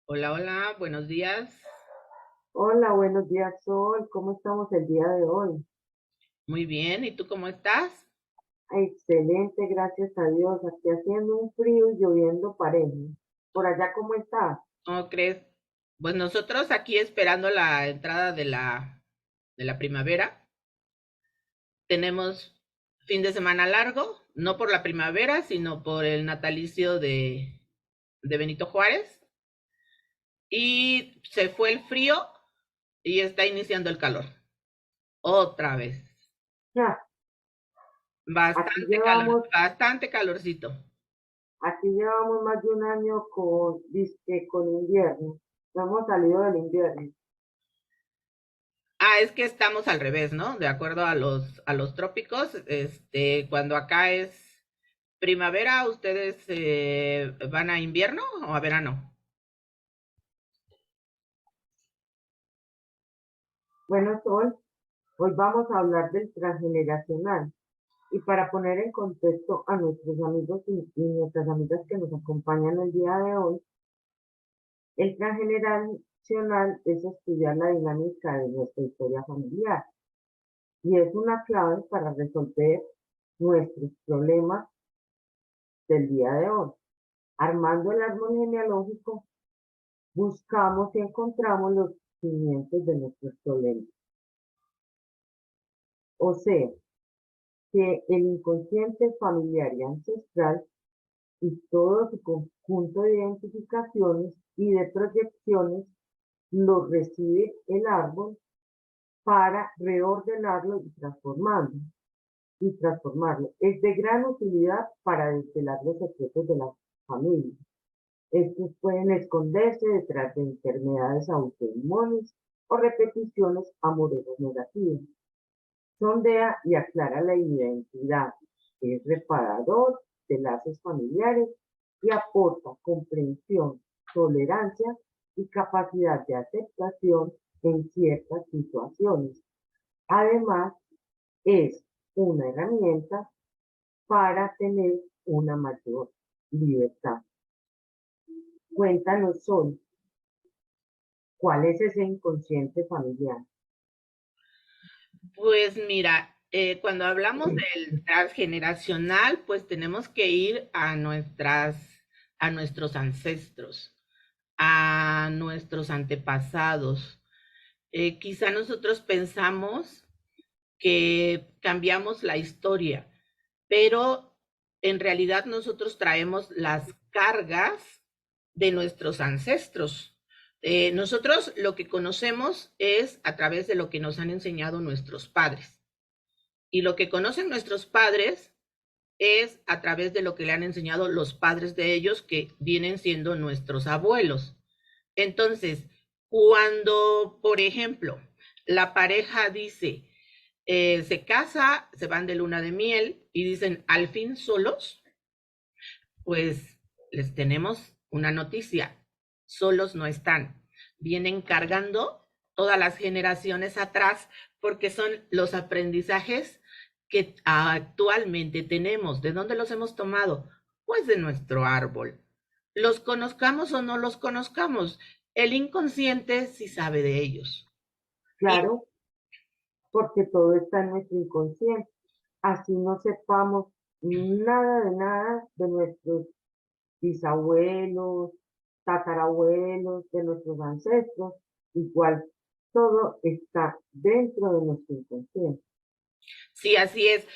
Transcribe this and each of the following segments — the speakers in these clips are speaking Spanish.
Hola, hola, buenos días. Hola, buenos días, Sol. ¿Cómo estamos el día de hoy? Muy bien, ¿y tú cómo estás? Excelente, gracias a Dios. Aquí haciendo un frío y lloviendo parejo. ¿Por allá cómo está? ¿Cómo crees? Pues nosotros aquí esperando la entrada de la primavera. Tenemos fin de semana largo, no por la primavera, sino por el natalicio de Benito Juárez. Y se fue el frío y está iniciando el calor. Otra vez. Ja, aquí Bastante calor, llevamos, bastante calorcito. aquí llevamos más de un año con invierno. No hemos salido del invierno. Ah, es que estamos al revés, ¿no? De acuerdo a los trópicos, cuando acá es primavera, ¿ustedes van a invierno o a verano? Bueno, Sol, hoy vamos a hablar del transgeneracional. Y para poner en contexto a nuestros amigos y nuestras amigas que nos acompañan el día de hoy, el transgeneracional es estudiar la dinámica de nuestra historia familiar y es una clave para resolver nuestros problemas del día de hoy. Armando el árbol genealógico, buscamos y encontramos los cimientos de nuestros problemas. O sea, que el inconsciente familiar y ancestral y todo su conjunto de identificaciones y de proyecciones lo recibe el árbol para reordenarlo y transformarlo. Es de gran utilidad para desvelar los secretos de la familia. Estos pueden esconderse detrás de enfermedades autoinmunes o repeticiones amorosas negativas. Sondea y aclara la identidad. Es reparador de lazos familiares y aporta comprensión, tolerancia y capacidad de aceptación en ciertas situaciones. Además, es una herramienta para tener una mayor libertad. Cuéntanos, Sol, ¿cuál es ese inconsciente familiar? Pues mira, cuando hablamos del transgeneracional, pues tenemos que ir a nuestros ancestros, a nuestros antepasados. Quizá nosotros pensamos que cambiamos la historia, pero en realidad nosotros traemos las cargas de nuestros ancestros. Nosotros lo que conocemos es a través de lo que nos han enseñado nuestros padres. Y lo que conocen nuestros padres es a través de lo que le han enseñado los padres de ellos, que vienen siendo nuestros abuelos. Entonces, cuando, por ejemplo, la pareja dice, se casa, se van de luna de miel y dicen, al fin solos, pues les tenemos una noticia, solos no están, vienen cargando todas las generaciones atrás porque son los aprendizajes que actualmente tenemos. ¿De dónde los hemos tomado? Pues de nuestro árbol. Los conozcamos o no los conozcamos, el inconsciente sí sabe de ellos. Y Claro, porque todo está en nuestro inconsciente. Así no sepamos nada de nuestros bisabuelos, tatarabuelos, de nuestros ancestros, igual todo está dentro de nuestro inconsciente. sí, así es.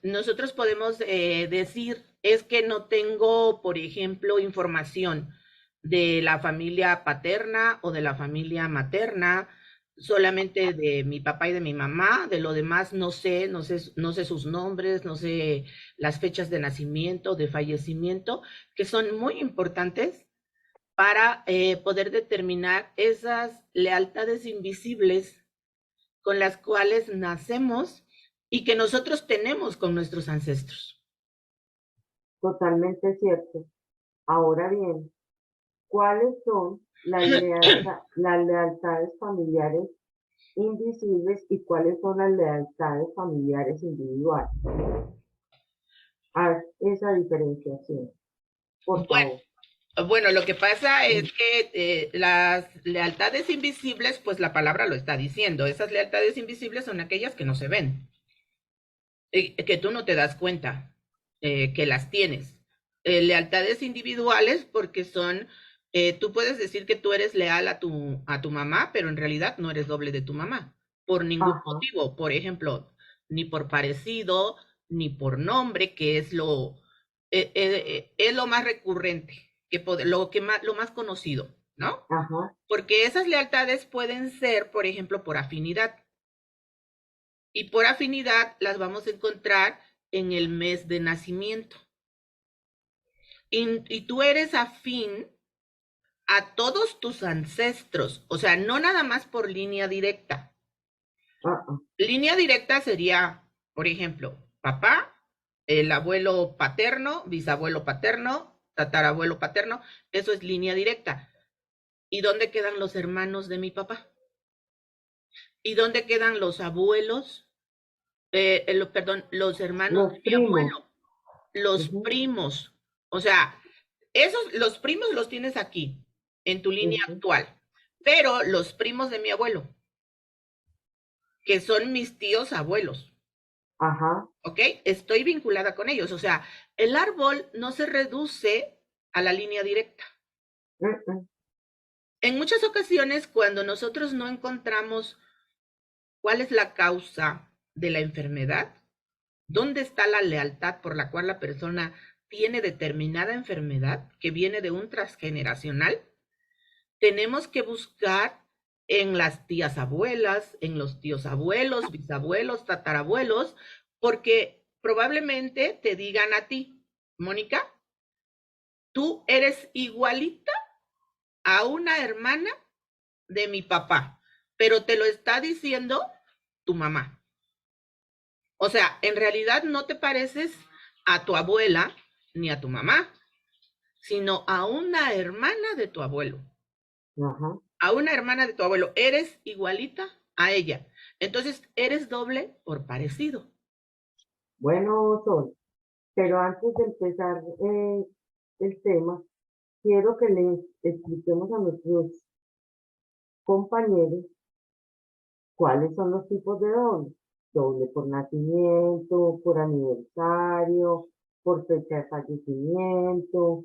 Nosotros podemos decir, es que no tengo, por ejemplo, información de la familia paterna o de la familia materna, solamente de mi papá y de mi mamá, de lo demás no sé sus nombres, no sé las fechas de nacimiento, de fallecimiento, que son muy importantes para poder determinar esas lealtades invisibles con las cuales nacemos y que nosotros tenemos con nuestros ancestros. Totalmente cierto. Ahora bien, ¿cuáles son las lealtades familiares invisibles y cuáles son las lealtades familiares individuales? Haz esa diferenciación, por Bueno, favor. Bueno, lo que pasa es que las lealtades invisibles, pues la palabra lo está diciendo. Esas lealtades invisibles son aquellas que no se ven, que tú no te das cuenta que las tienes. Lealtades individuales porque son, tú puedes decir que tú eres leal a tu mamá, pero en realidad no eres doble de tu mamá, por ningún Ajá, motivo. Por ejemplo, ni por parecido, ni por nombre, que es lo más recurrente, lo más conocido, ¿no? ajá, Porque esas lealtades pueden ser, por ejemplo, por afinidad. Y por afinidad las vamos a encontrar en el mes de nacimiento. Y tú eres afín a todos tus ancestros, o sea, no nada más por línea directa. ah, ah, Línea directa sería, por ejemplo, papá, el abuelo paterno, bisabuelo paterno, tatarabuelo paterno, eso es línea directa. ¿Y dónde quedan los hermanos de mi papá? ¿Y dónde quedan los abuelos? Perdón, los hermanos de los mi primos. abuelo, los Ujú, primos. O sea, esos, los primos los tienes aquí, en tu línea ujú, actual. Pero los primos de mi abuelo, que son mis tíos abuelos, ajá, ¿ok? Estoy vinculada con ellos. O sea, el árbol no se reduce a la línea directa. mm, mm, En muchas ocasiones, cuando nosotros no encontramos cuál es la causa de la enfermedad, dónde está la lealtad por la cual la persona tiene determinada enfermedad que viene de un transgeneracional, tenemos que buscar en las tías abuelas, en los tíos abuelos, bisabuelos, tatarabuelos, porque probablemente te digan a ti, Mónica, tú eres igualita a una hermana de mi papá, pero te lo está diciendo tu mamá. O sea, en realidad no te pareces a tu abuela ni a tu mamá, sino a una hermana de tu abuelo. ajá. A una hermana de tu abuelo. Eres igualita a ella. Entonces, eres doble por parecido. Bueno, Sol, pero antes de empezar el tema, quiero que les expliquemos a nuestros compañeros cuáles son los tipos de doble. Doble por nacimiento, por aniversario, por fecha de fallecimiento,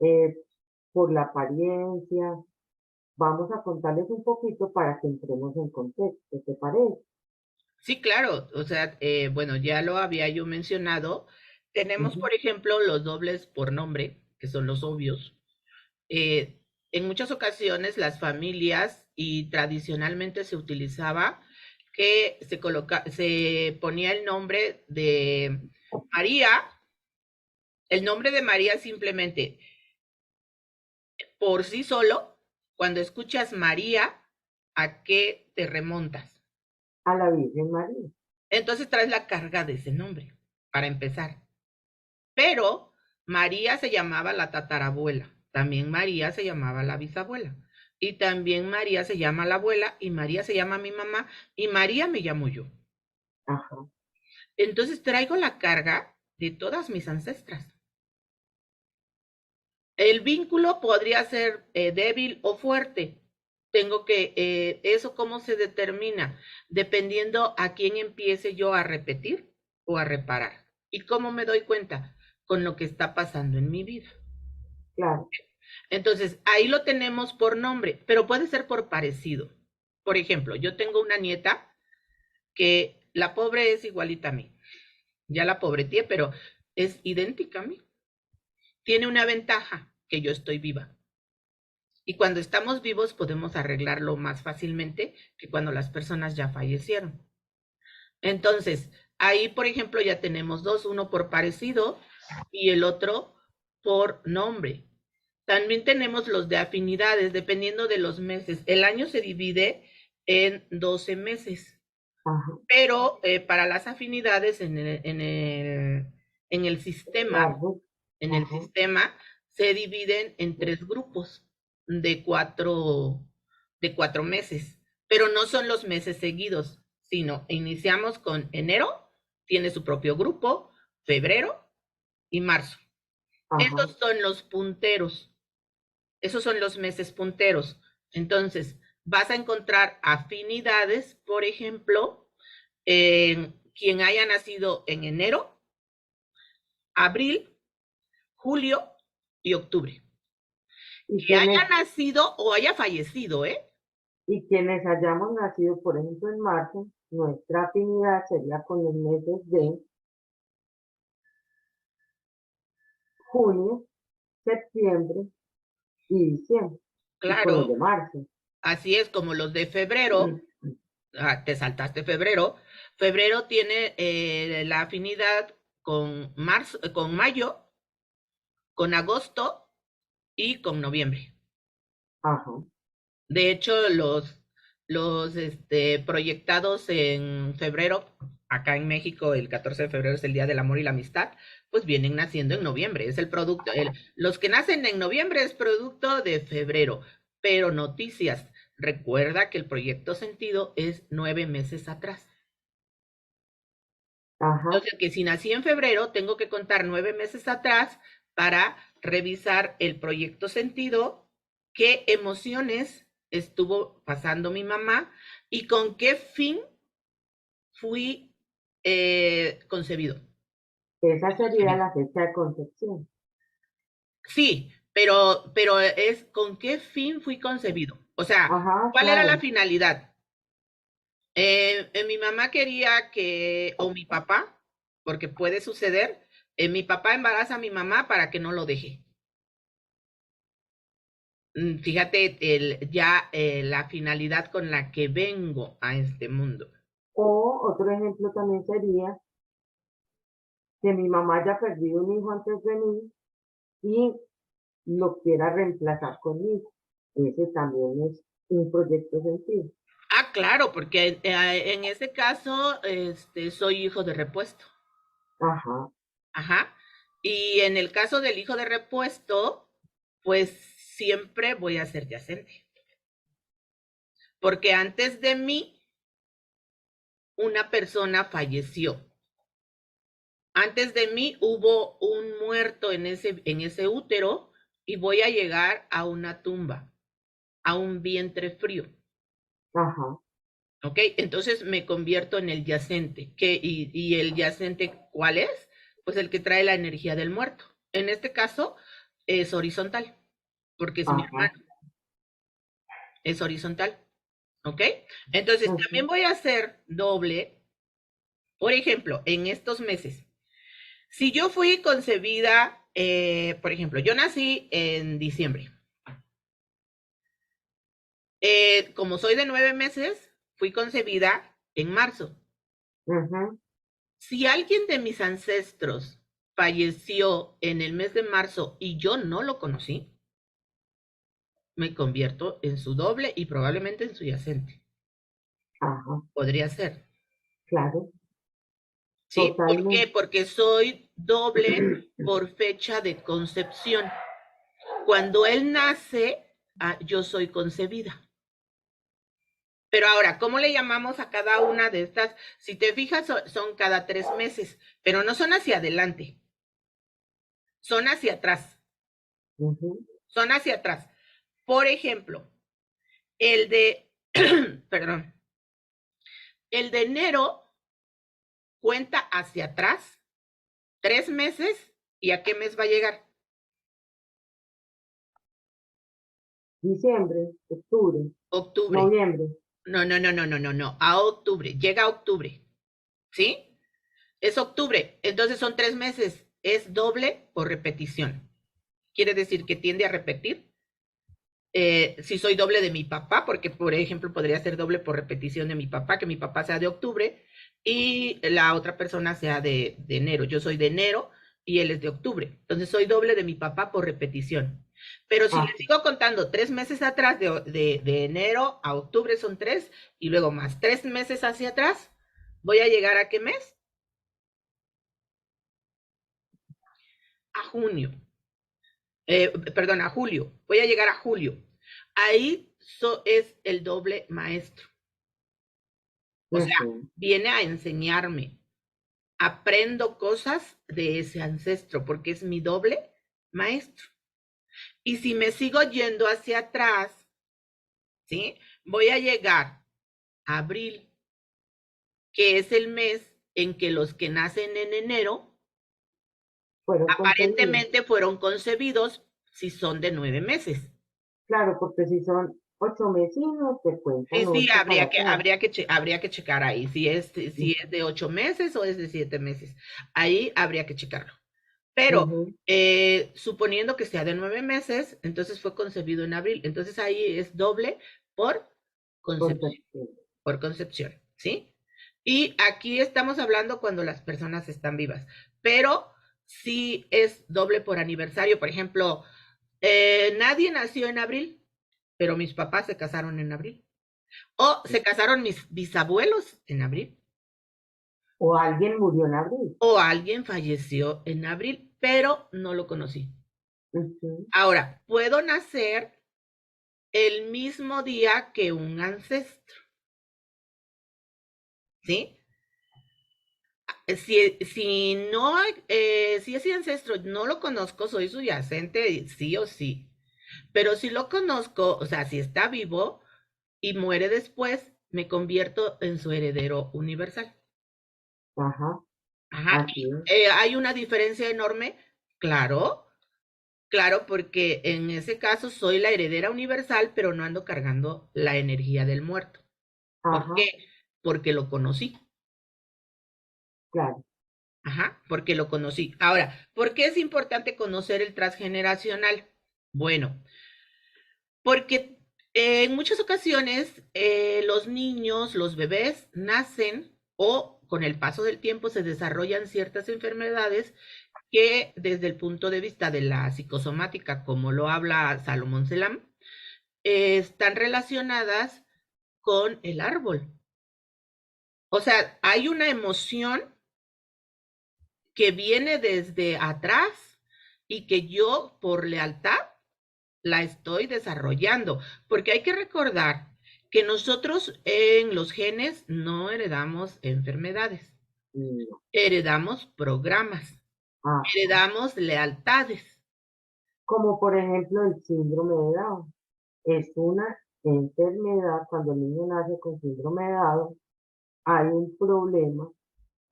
eh, por la apariencia. Vamos a contarles un poquito para que entremos en contexto, ¿te parece? Sí, claro. O sea, bueno, ya lo había yo mencionado. Tenemos, Ujú, por ejemplo, los dobles por nombre, que son los obvios. Eh, en muchas ocasiones las familias y tradicionalmente se utilizaba que se ponía el nombre de María, el nombre de María simplemente por sí solo, cuando escuchas María, ¿a qué te remontas? a la Virgen María. Entonces traes la carga de ese nombre, para empezar. Pero María se llamaba la tatarabuela, también María se llamaba la bisabuela, y también María se llama la abuela, y María se llama mi mamá, y María me llamo yo. Ajá, Entonces traigo la carga de todas mis ancestras. El vínculo podría ser débil o fuerte. Tengo que, eso cómo se determina, dependiendo a quién empiece yo a repetir o a reparar. ¿Y cómo me doy cuenta? Con lo que está pasando en mi vida. claro. Entonces, ahí lo tenemos por nombre, pero puede ser por parecido. Por ejemplo, yo tengo una nieta que la pobre es igualita a mí. Ya la pobreteé, pero es idéntica a mí. Tiene una ventaja, que yo estoy viva. Y cuando estamos vivos podemos arreglarlo más fácilmente que cuando las personas ya fallecieron. Entonces, ahí, por ejemplo, ya tenemos dos, uno por parecido y el otro por nombre. También tenemos los de afinidades, dependiendo de los meses. El año se divide en 12 meses, Ajá, pero para las afinidades en el el sistema, árbol. en el Ajá, sistema se dividen en tres grupos de cuatro, de 4 meses, pero no son los meses seguidos, sino iniciamos con enero, tiene su propio grupo, febrero y marzo. ajá, Esos son los punteros. Esos son los meses punteros. Entonces, vas a encontrar afinidades, por ejemplo, en quien haya nacido en enero, abril, julio y octubre. Y Que haya quienes, nacido o haya fallecido, ¿eh? y quienes hayamos nacido, por ejemplo, en marzo, nuestra afinidad sería con los meses de junio, septiembre y diciembre, y con los Claro, de marzo. así es como los de febrero. Te saltaste febrero. Febrero tiene la afinidad con marzo, con mayo, con agosto y con noviembre. Ajá, De hecho, los proyectados en febrero, acá en México, el 14 de febrero es el Día del Amor y la Amistad, pues vienen naciendo en noviembre. Es el producto, los que nacen en noviembre es producto de febrero. Pero noticias, recuerda que el proyecto sentido es 9 meses atrás. ajá, Entonces, que si nací en febrero, tengo que contar 9 meses atrás para revisar el proyecto sentido, qué emociones estuvo pasando mi mamá y con qué fin fui concebido. esa sería Concebida. la fecha de concepción. Sí, pero es con qué fin fui concebido. O sea, Ajá, ¿cuál era la claro. finalidad? Mi mamá quería que, o mi papá, porque puede suceder, mi papá embaraza a mi mamá para que no lo deje. Fíjate ya la finalidad con la que vengo a este mundo. O otro ejemplo también sería que mi mamá haya perdido un hijo antes de mí y lo quiera reemplazar conmigo. Ese también es un proyecto sentido. Ah, claro, porque en ese caso soy hijo de repuesto. Ajá, Ajá. Y en el caso del hijo de repuesto, pues siempre voy a ser yacente. Porque antes de mí, una persona falleció. Antes de mí hubo un muerto en ese útero y voy a llegar a una tumba, a un vientre frío. ajá, ¿Ok? Entonces me convierto en el yacente. ¿Y el yacente cuál es? Pues el que trae la energía del muerto. En este caso es horizontal, porque es mi ajá, hermano, es horizontal. ¿Ok? Entonces ajá, también voy a hacer doble, por ejemplo, en estos meses. Si yo fui concebida, por ejemplo, yo nací en diciembre. Como soy de 9 meses, fui concebida en marzo. ajá. Si alguien de mis ancestros falleció en el mes de marzo y yo no lo conocí, me convierto en su doble y probablemente en su yacente. Ajá, Podría ser. claro, ¿Sí? ¿Por qué? totalmente. Porque soy doble por fecha de concepción. Cuando él nace, yo soy concebida. Pero ahora, ¿cómo le llamamos a cada una de estas? Si te fijas, son cada 3 meses, pero no son hacia adelante, son hacia atrás, Ujú, son hacia atrás. Por ejemplo, el de, perdón, el de enero cuenta hacia atrás 3 meses y ¿a qué mes va a llegar? diciembre, octubre, Octubre. noviembre. No, no, no, no, no, no, no, a octubre, llega a octubre, ¿sí? Es octubre, entonces son 3 meses, es doble por repetición. Quiere decir que tiende a repetir. Si soy doble de mi papá, porque por ejemplo podría ser doble por repetición de mi papá, que mi papá sea de octubre y la otra persona sea de enero. Yo soy de enero y él es de octubre. Entonces soy doble de mi papá por repetición. Pero si le Ajá, sigo contando 3 meses atrás, de enero a octubre son 3, y luego más 3 meses hacia atrás, voy a llegar a qué mes? A junio. Perdón, a julio. Voy a llegar a julio. Ahí es el doble maestro. O sea, ujú, viene a enseñarme. Aprendo cosas de ese ancestro porque es mi doble maestro. Y si me sigo yendo hacia atrás, ¿sí? Voy a llegar a abril, que es el mes en que los que nacen en enero Fueron concebidos. aparentemente fueron concebidos si son de 9 meses. Claro, porque si son 8 mesinos, te Sí, cuentan sí, 8 para atrás. habría que checar ahí si es de 8 meses o es de 7 meses. Ahí habría que checarlo. Pero Ujú. suponiendo que sea de 9 meses, entonces fue concebido en abril. Entonces ahí es doble por concepción, Concepción. por concepción, ¿sí? Y aquí estamos hablando cuando las personas están vivas, pero sí es doble por aniversario. Por ejemplo, nadie nació en abril, pero mis papás se casaron en abril. O se casaron mis bisabuelos en abril. O alguien murió en abril. O alguien falleció en abril, pero no lo conocí. Ujú. Ahora, puedo nacer el mismo día que un ancestro, ¿sí? Si no, si ese ancestro no lo conozco, soy subyacente, sí o sí. Pero si lo conozco, o sea, si está vivo y muere después, me convierto en su heredero universal. Ajá, Ajá. así es. ¿Hay una diferencia enorme? Claro, claro, porque en ese caso soy la heredera universal, pero no ando cargando la energía del muerto. ¿Por Ajá, qué? Porque lo conocí. claro. Ajá, porque lo conocí. Ahora, ¿por qué es importante conocer el transgeneracional? Bueno, porque en muchas ocasiones los niños, los bebés, nacen o con el paso del tiempo se desarrollan ciertas enfermedades que desde el punto de vista de la psicosomática, como lo habla Salomón Selam, están relacionadas con el árbol. O sea, hay una emoción que viene desde atrás y que yo por lealtad la estoy desarrollando, porque hay que recordar que nosotros en los genes no heredamos enfermedades, No. heredamos programas, Ajá. heredamos lealtades. Como por ejemplo el síndrome de Down. Es una enfermedad, cuando el niño nace con síndrome de Down, hay un problema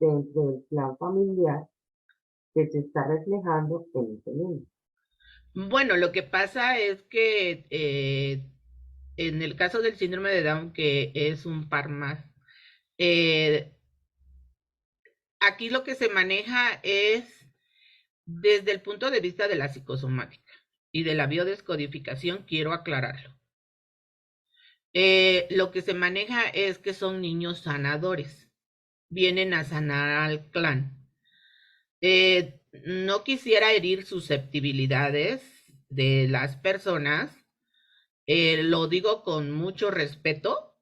dentro del plan familiar que se está reflejando en ese niño. Bueno, lo que pasa es que en el caso del síndrome de Down, que es un par más, eh, aquí lo que se maneja es desde el punto de vista de la psicosomática y de la biodescodificación, quiero aclararlo. Lo que se maneja es que son niños sanadores, vienen a sanar al clan. No quisiera herir susceptibilidades de las personas, lo digo con mucho respeto.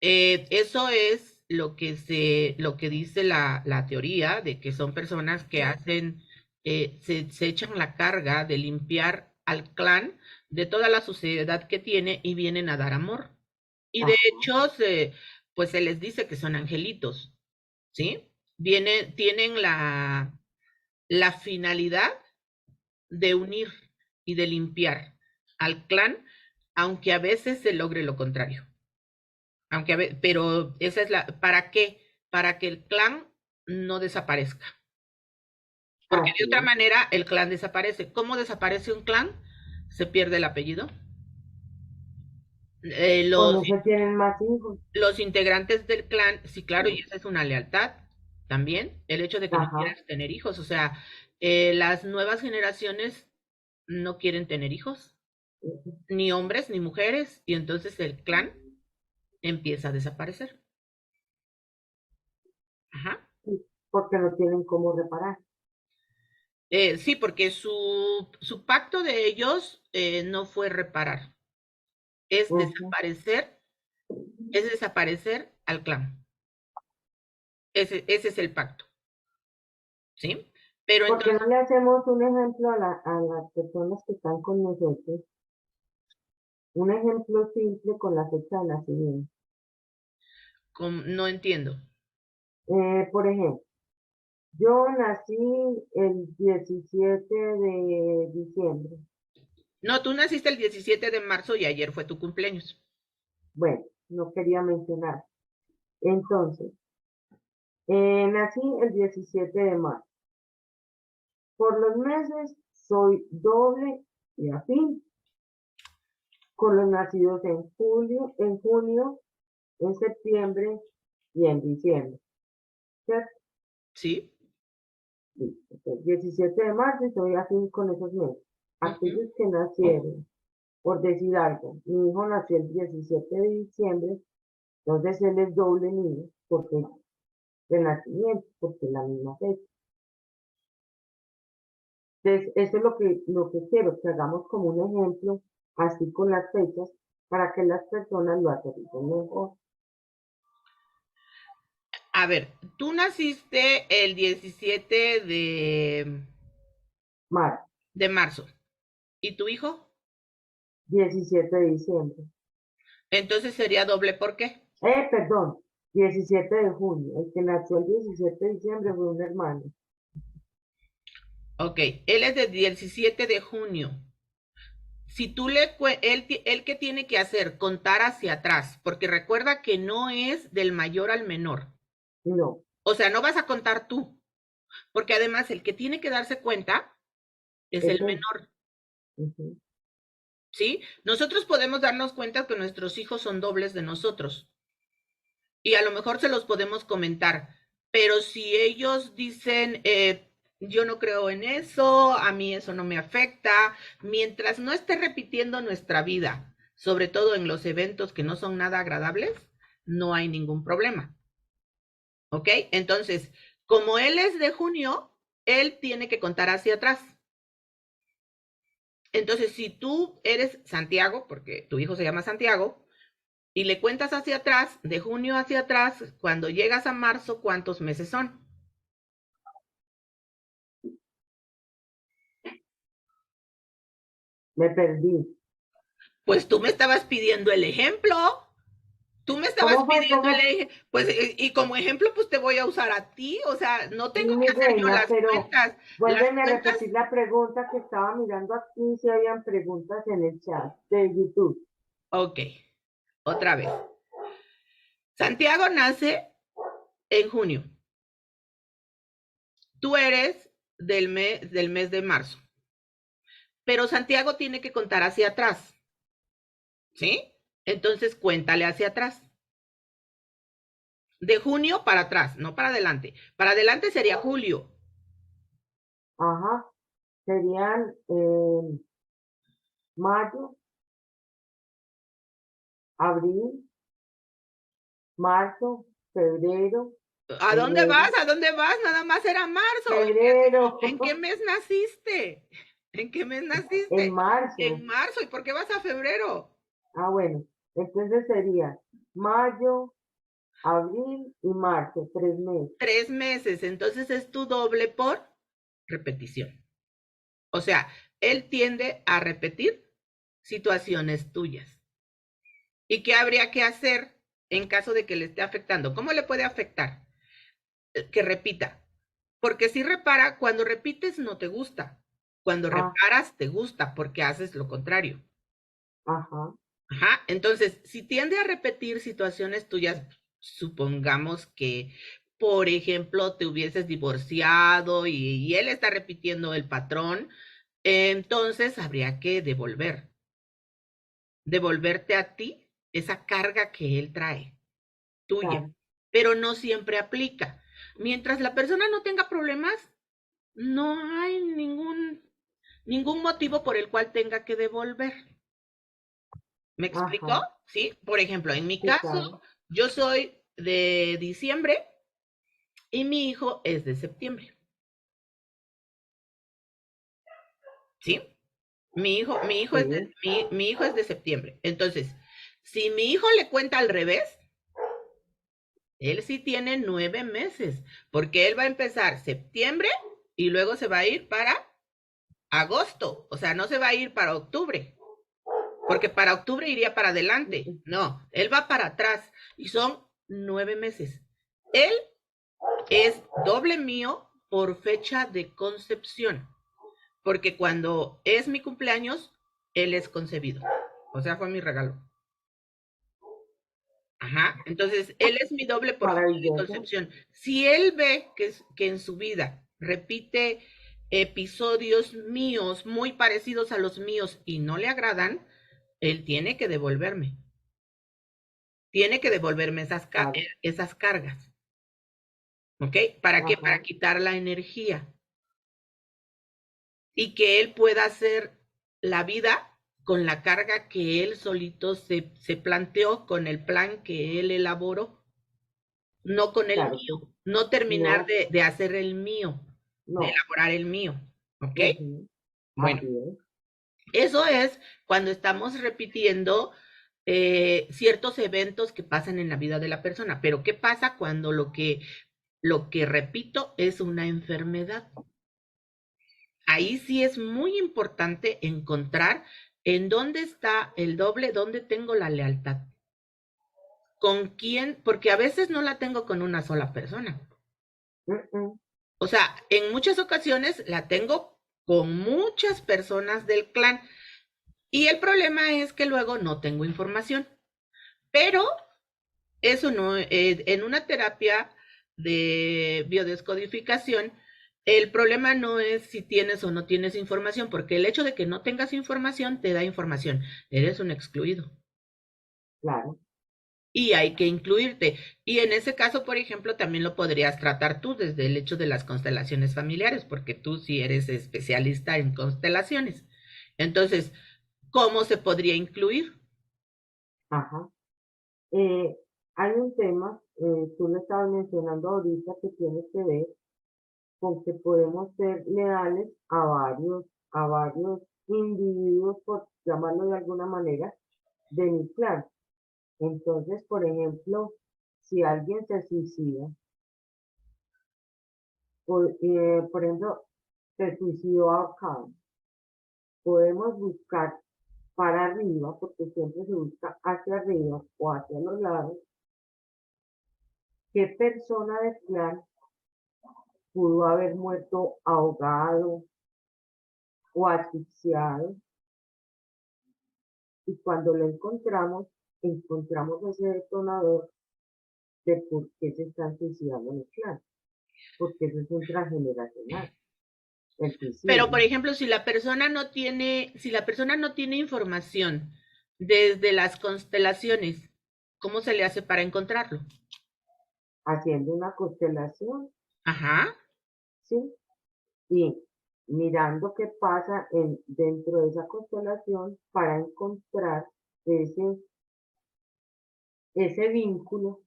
Eso es lo que dice la teoría de que son personas que hacen, se echan la carga de limpiar al clan de toda la suciedad que tiene y vienen a dar amor. Y de Ajá, hecho, pues se les dice que son angelitos, ¿sí? Tienen la finalidad de unir y de limpiar al clan, aunque a veces se logre lo contrario. Pero esa es ¿para qué? Para que el clan no desaparezca. Porque de así otra es. manera el clan desaparece. ¿Cómo desaparece un clan? Se pierde el apellido. Eh, O los, no se tienen más hijos. los integrantes del clan, sí, claro, y esa es una lealtad también, el hecho de que no Ajá. quieras tener hijos. O sea, las nuevas generaciones no quieren tener hijos, ni hombres ni mujeres, y entonces el clan empieza a desaparecer. Ajá. Sí, porque no tienen cómo reparar. Sí, porque su pacto de ellos no fue reparar, es Ujú. desaparecer, es desaparecer al clan. Ese es el pacto, ¿sí? Pero ¿Por qué entonces, no le hacemos un ejemplo a las personas que están con nosotros? Un ejemplo simple con la fecha de nacimiento. no entiendo. Por ejemplo, yo nací el 17 de diciembre. No, tú naciste el 17 de marzo y ayer fue tu cumpleaños. Bueno, no quería mencionar. Entonces, nací el 17 de marzo. Por los meses soy doble y afín con los nacidos en junio, en septiembre y en diciembre. ¿Cierto? ¿Sí? Listo. Entonces, 17 de marzo estoy afín con esos meses. Ujú. Aquellos que nacieron, por decir algo, mi hijo nació el 17 de diciembre, entonces él es doble mío, porque de nacimiento, porque es la misma fecha. Entonces, eso es lo que quiero, que hagamos como un ejemplo, así con las fechas, para que las personas lo aterricen mejor. A ver, tú naciste el 17 Marzo, de marzo. ¿Y tu hijo? 17 de diciembre. Entonces sería doble, ¿por qué? Perdón, 17 de junio. El que nació el 17 de diciembre fue un hermano. Ok, él es del 17 de junio. Si tú él qué tiene que hacer, contar hacia atrás, porque recuerda que no es del mayor al menor. No, O sea, no vas a contar tú, porque además el que tiene que darse cuenta es es el él. menor, Ujú. ¿sí? Nosotros podemos darnos cuenta que nuestros hijos son dobles de nosotros y a lo mejor se los podemos comentar, pero si ellos dicen, yo no creo en eso, a mí eso no me afecta, mientras no esté repitiendo nuestra vida, sobre todo en los eventos que no son nada agradables, no hay ningún problema, ¿ok? Entonces, como él es de junio, él tiene que contar hacia atrás. Entonces, si tú eres Santiago, porque tu hijo se llama Santiago, y le cuentas hacia atrás, de junio hacia atrás, cuando llegas a marzo, ¿cuántos meses son? Me perdí. Pues tú me estabas pidiendo el ejemplo. Tú me estabas ¿Cómo fue? pidiendo el ejemplo. Pues, y como ejemplo, pues te voy a usar a ti. O sea, no Sí, tengo que mi hacer yo reina, las pero cuentas. Las vuélveme a cuentas, repetir la pregunta que estaba mirando aquí, si habían preguntas en el chat de YouTube. ok, otra vez. Santiago nace en junio. Tú eres del mes de marzo. Pero Santiago tiene que contar hacia atrás. ¿Sí? Entonces cuéntale hacia atrás. De junio para atrás, no para adelante. Para adelante sería julio. Ajá, serían mayo, abril, marzo, febrero, ¿A dónde vas? enero, ¿A dónde vas? Nada más era marzo. febrero, ¿En qué mes naciste? ¿En qué mes en naciste? En marzo. marzo. ¿Y por qué vas a febrero? Ah, bueno, entonces sería mayo, abril y marzo, 3 meses. 3 meses. Entonces es tu doble por repetición. O sea, él tiende a repetir situaciones tuyas. ¿Y qué habría que hacer en caso de que le esté afectando? ¿Cómo le puede afectar? Que repita. Porque si repara, cuando repites no te gusta. Cuando Ah, reparas te gusta porque haces lo contrario. ajá, Ajá. Entonces, si tiende a repetir situaciones tuyas, supongamos que, por ejemplo, te hubieses divorciado y él está repitiendo el patrón, entonces habría que devolverte a ti esa carga que él trae, tuya, claro, pero no siempre aplica. Mientras la persona no tenga problemas, no hay ningún motivo por el cual tenga que devolver. ¿Me explicó? ajá, Sí, por ejemplo, en mi sí, caso, claro. yo soy de diciembre y mi hijo es de septiembre. ¿Sí? Sí, Mi hijo es de septiembre. Entonces, si mi hijo le cuenta al revés, él sí tiene 9 meses, porque él va a empezar septiembre y luego se va a ir para agosto. O sea, no se va a ir para octubre, porque para octubre iría para adelante. No, él va para atrás y son 9 meses. Él es doble mío por fecha de concepción, porque cuando es mi cumpleaños, él es concebido. O sea, fue mi regalo. Ajá. Entonces, él es mi doble por su Maravilloso. concepción. Si él ve que en su vida repite episodios míos muy parecidos a los míos y no le agradan, él tiene que devolverme. Tiene que devolverme Claro. esas cargas. ¿Ok? ¿Para qué? Para Ajá. quitar la energía y que él pueda hacer la vida con la carga que él solito se planteó, con el plan que él elaboró, no con el Claro. mío, no terminar No, de hacer el mío, de no. elaborar el mío. ¿Ok? Ujú. Bueno, Así es. eso es cuando estamos repitiendo ciertos eventos que pasan en la vida de la persona. Pero ¿qué pasa cuando lo que repito es una enfermedad? Ahí sí es muy importante encontrar en dónde está el doble, dónde tengo la lealtad. ¿Con quién? Porque a veces no la tengo con una sola persona. Ujú. O sea, en muchas ocasiones la tengo con muchas personas del clan. Y el problema es que luego no tengo información. Pero eso no, en una terapia de biodescodificación, el problema no es si tienes o no tienes información, porque el hecho de que no tengas información te da información. Eres un excluido Claro. y hay que incluirte. Y en ese caso, por ejemplo, también lo podrías tratar tú desde el hecho de las constelaciones familiares, porque tú sí eres especialista en constelaciones. Entonces, ¿cómo se podría incluir? Ajá. Eh, Hay un tema, tú lo estabas mencionando ahorita, que tiene que ver con que podemos ser leales a varios individuos, por llamarlo de alguna manera, de mi clan. Entonces, por ejemplo, si alguien se suicida, por ejemplo, se suicidó ahorcado, podemos buscar para arriba, porque siempre se busca hacia arriba o hacia los lados, qué persona del clan pudo haber muerto ahogado o asfixiado, y cuando lo encontramos, encontramos ese detonador de por qué se están suicidando en el clan, porque eso es un transgeneracional, el Pero, suicidio, por ejemplo, si la persona no tiene información desde las constelaciones, ¿cómo se le hace para encontrarlo? haciendo una constelación, Ajá. ¿sí? Y mirando qué pasa dentro de esa constelación para encontrar ese, ese vínculo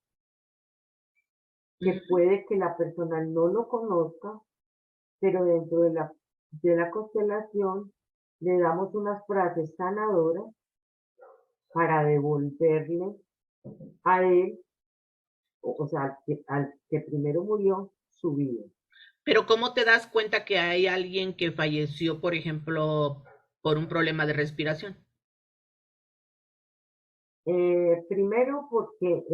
que puede que la persona no lo conozca, pero dentro de la constelación le damos unas frases sanadoras para devolverle a él, o sea, al que primero murió, su vida. Pero ¿cómo te das cuenta que hay alguien que falleció, por ejemplo, por un problema de respiración? Primero porque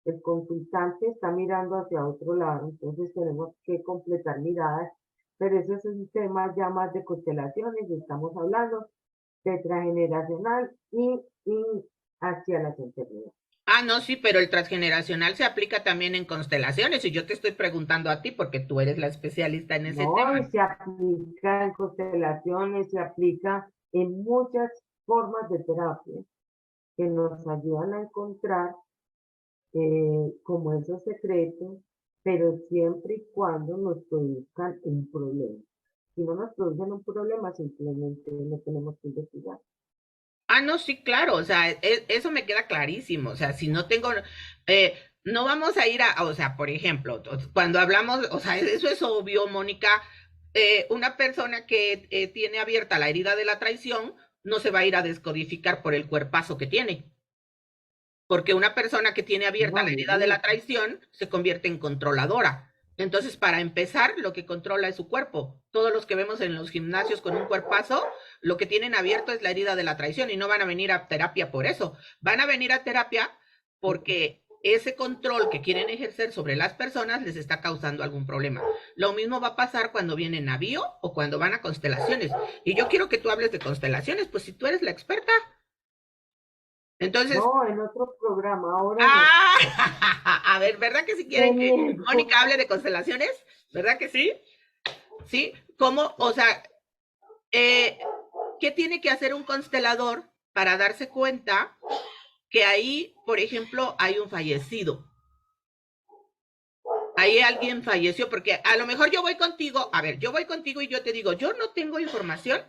el consultante está mirando hacia otro lado, entonces tenemos que completar miradas, pero eso es un tema ya más de constelaciones, estamos hablando de transgeneracional y hacia la enfermedades. Ah, no, sí, pero el transgeneracional se aplica también en constelaciones y yo te estoy preguntando a ti porque tú eres la especialista en ese No, y tema. se aplica en constelaciones, se aplica en muchas formas de terapia que nos ayudan a encontrar como esos secretos, pero siempre y cuando nos produzcan un problema. Si no nos producen un problema, simplemente no tenemos que investigar. Ah, no, sí, claro, o sea, eso me queda clarísimo, o sea, si no tengo, no vamos a ir o sea, por ejemplo, cuando hablamos, o sea, eso es obvio, Mónica, una persona que tiene abierta la herida de la traición no se va a ir a descodificar por el cuerpazo que tiene, porque una persona que tiene abierta No, la ni herida de la mucho. traición se convierte en controladora. Entonces, para empezar, lo que controla es su cuerpo. Todos los que vemos en los gimnasios con un cuerpazo, lo que tienen abierto es la herida de la traición y no van a venir a terapia por eso. Van a venir a terapia porque ese control que quieren ejercer sobre las personas les está causando algún problema. Lo mismo va a pasar cuando vienen a bio o cuando van a constelaciones. Y yo quiero que tú hables de constelaciones, pues si tú eres la experta. Entonces, No, en otro programa, ahora no. a ver, ¿verdad que si Me quieren que niego. Mónica hable de constelaciones? ¿Verdad que sí? ¿Sí? ¿Cómo? O sea, eh, ¿qué tiene que hacer un constelador para darse cuenta que ahí, por ejemplo, hay un fallecido? Ahí alguien falleció, porque a lo mejor yo voy contigo, a ver, yo voy contigo y yo te digo, yo no tengo información,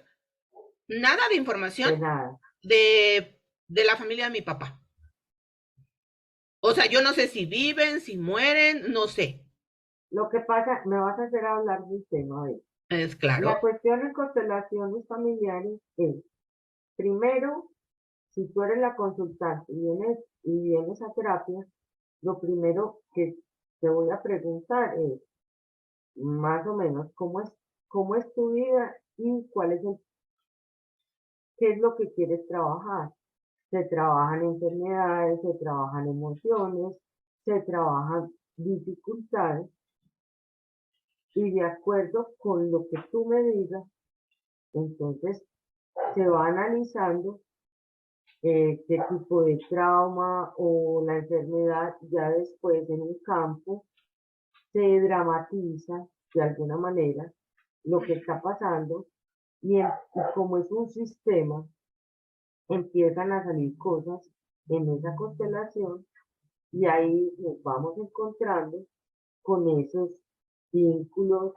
nada de información De nada. de la familia de mi papá. O sea, yo no sé si viven, si mueren, no sé. Lo que pasa, me vas a hacer hablar de usted, ¿no? Es La claro. cuestión en constelaciones familiares es, primero, si tú eres la consultante y vienes a terapia, lo primero que te voy a preguntar es, más o menos, cómo es tu vida y qué es lo que quieres trabajar. Se trabajan enfermedades, se trabajan emociones, se trabajan dificultades y de acuerdo con lo que tú me digas, entonces se va analizando qué tipo de trauma o la enfermedad ya después en un campo se dramatiza de alguna manera lo que está pasando y como es un sistema, empiezan a salir cosas en esa constelación y ahí nos vamos encontrando con esos vínculos,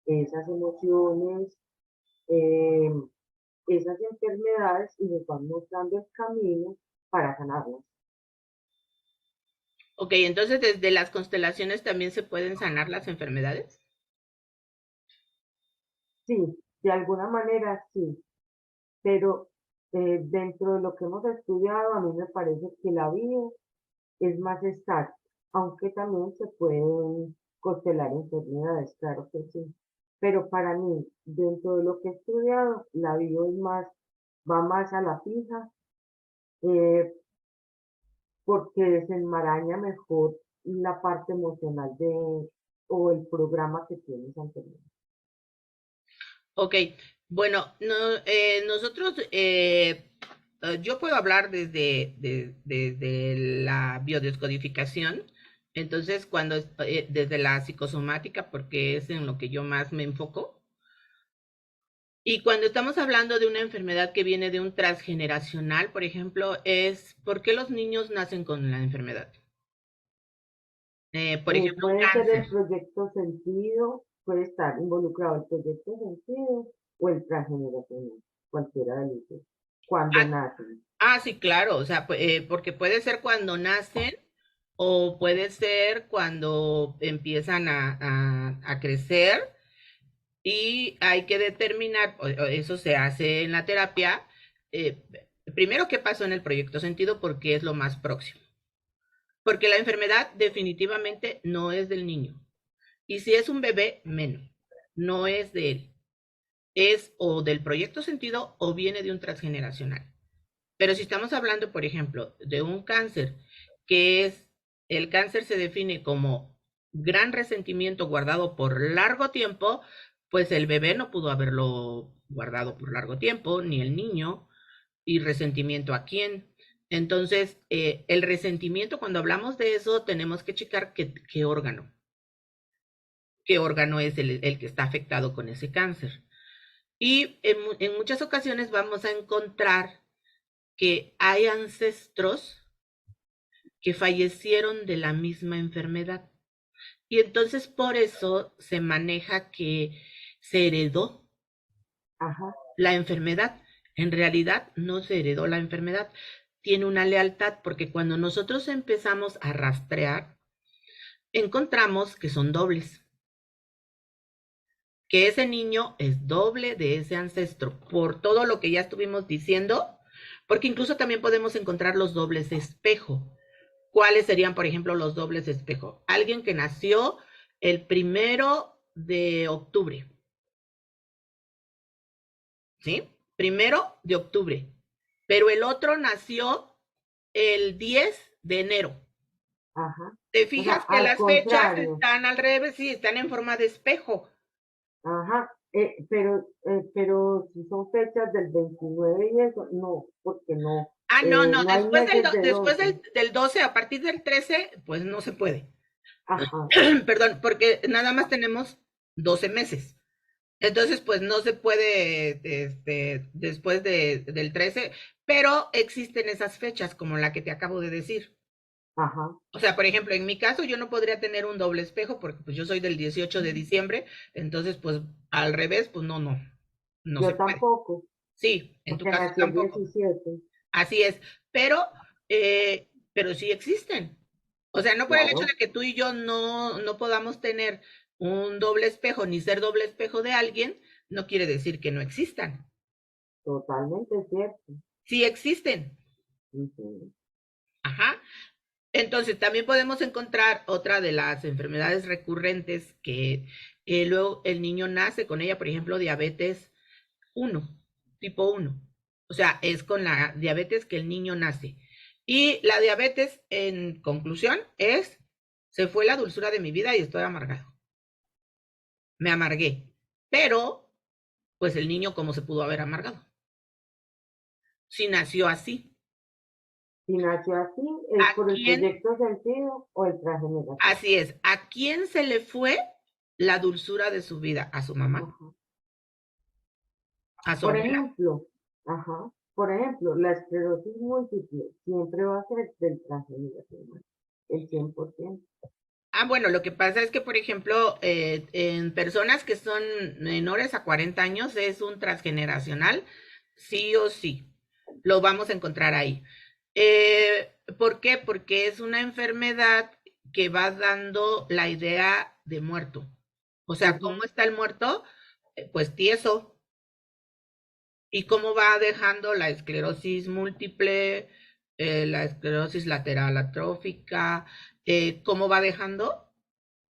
esas emociones, eh, esas enfermedades y nos van mostrando el camino para sanarlas. Ok, entonces desde las constelaciones también se pueden sanar las enfermedades. Sí, de alguna manera sí, pero dentro de lo que hemos estudiado, a mí me parece que la vida es más estática, aunque también se pueden constelar enfermedades, claro que sí. Pero para mí, dentro de lo que he estudiado, la bio va más a la fija, eh, porque desenmaraña mejor la parte emocional o el programa que tienes anterior. Ok, bueno, no, nosotros, yo puedo hablar desde la biodescodificación, entonces desde la psicosomática, porque es en lo que yo más me enfoco, y cuando estamos hablando de una enfermedad que viene de un transgeneracional, por ejemplo, es ¿por qué los niños nacen con la enfermedad? Por ejemplo, un Puede ser cáncer. el proyecto sentido, puede estar involucrado el proyecto sentido o el transgeneracional, cualquiera de los dos, cuando Ah, nacen. sí, claro, o sea, porque puede ser cuando nacen o puede ser cuando empiezan a crecer y hay que determinar, eso se hace en la terapia, eh, primero qué pasó en el proyecto sentido porque es lo más próximo, porque la enfermedad definitivamente no es del niño y si es un bebé, menos, no es de él, es o del proyecto sentido o viene de un transgeneracional. Pero si estamos hablando, por ejemplo, de un cáncer, que es, el cáncer se define como gran resentimiento guardado por largo tiempo, pues el bebé no pudo haberlo guardado por largo tiempo, ni el niño, y resentimiento a quién. Entonces, el resentimiento, cuando hablamos de eso, tenemos que checar qué órgano es el que está afectado con ese cáncer. Y en muchas ocasiones vamos a encontrar que hay ancestros que fallecieron de la misma enfermedad. Y entonces por eso se maneja que se heredó Ajá, la enfermedad. En realidad no se heredó la enfermedad, tiene una lealtad porque cuando nosotros empezamos a rastrear, encontramos que son dobles, que ese niño es doble de ese ancestro, por todo lo que ya estuvimos diciendo, porque incluso también podemos encontrar los dobles de espejo. ¿Cuáles serían, por ejemplo, los dobles de espejo? Alguien que nació el 1 de octubre, ¿sí? 1 de octubre, pero el otro nació el 10 de enero. Ajá. ¿Te O sea, fijas que al las fechas contrario. están al revés? Sí, están en forma de espejo. Ajá. Pero si son fechas del 29 y eso, no, porque no, Ah, no, no, no hay meses de después 12. del 12, a partir del 13, pues no se puede. Ajá. Perdón, porque nada más tenemos 12 meses. Entonces, pues no se puede después del 13, pero existen esas fechas como la que te acabo de decir. Ajá. O sea, por ejemplo, en mi caso yo no podría tener un doble espejo porque pues yo soy del 18 de diciembre, entonces pues al revés, pues no se Yo puede. tampoco, Sí, en tu porque caso nací el tampoco. 17. Así es, pero sí existen. O sea, no por el hecho de Claro, que tú y yo no podamos tener un doble espejo ni ser doble espejo de alguien, no quiere decir que no existan. totalmente cierto. Sí existen. Ujú. Ajá. Entonces, también podemos encontrar otra de las enfermedades recurrentes que luego el niño nace con ella, por ejemplo, diabetes uno, tipo uno. O sea, es con la diabetes que el niño nace. Y la diabetes, en conclusión, se fue la dulzura de mi vida y estoy amargado. Me amargué. Pero, pues el niño, ¿cómo se pudo haber amargado? Si nació así. Si nació así, ¿A es por el quién? proyecto sentido o el transgeneración. Así es. ¿A quién se le fue la dulzura de su vida? ¿A su mamá? Ajá. ¿A su Por abuela? ejemplo, ajá, por ejemplo, la esclerosis múltiple siempre va a ser del transgeneracional, el 100%. Ah, bueno, lo que pasa es que, por ejemplo, en personas que son menores a 40 años es un transgeneracional, sí o sí, lo vamos a encontrar ahí. ¿Por qué? Porque es una enfermedad que va dando la idea de muerto. O sea, ¿cómo Ujú. está el muerto? Pues tieso. ¿Y cómo va dejando la esclerosis múltiple, la esclerosis lateral atrófica? ¿Cómo va dejando?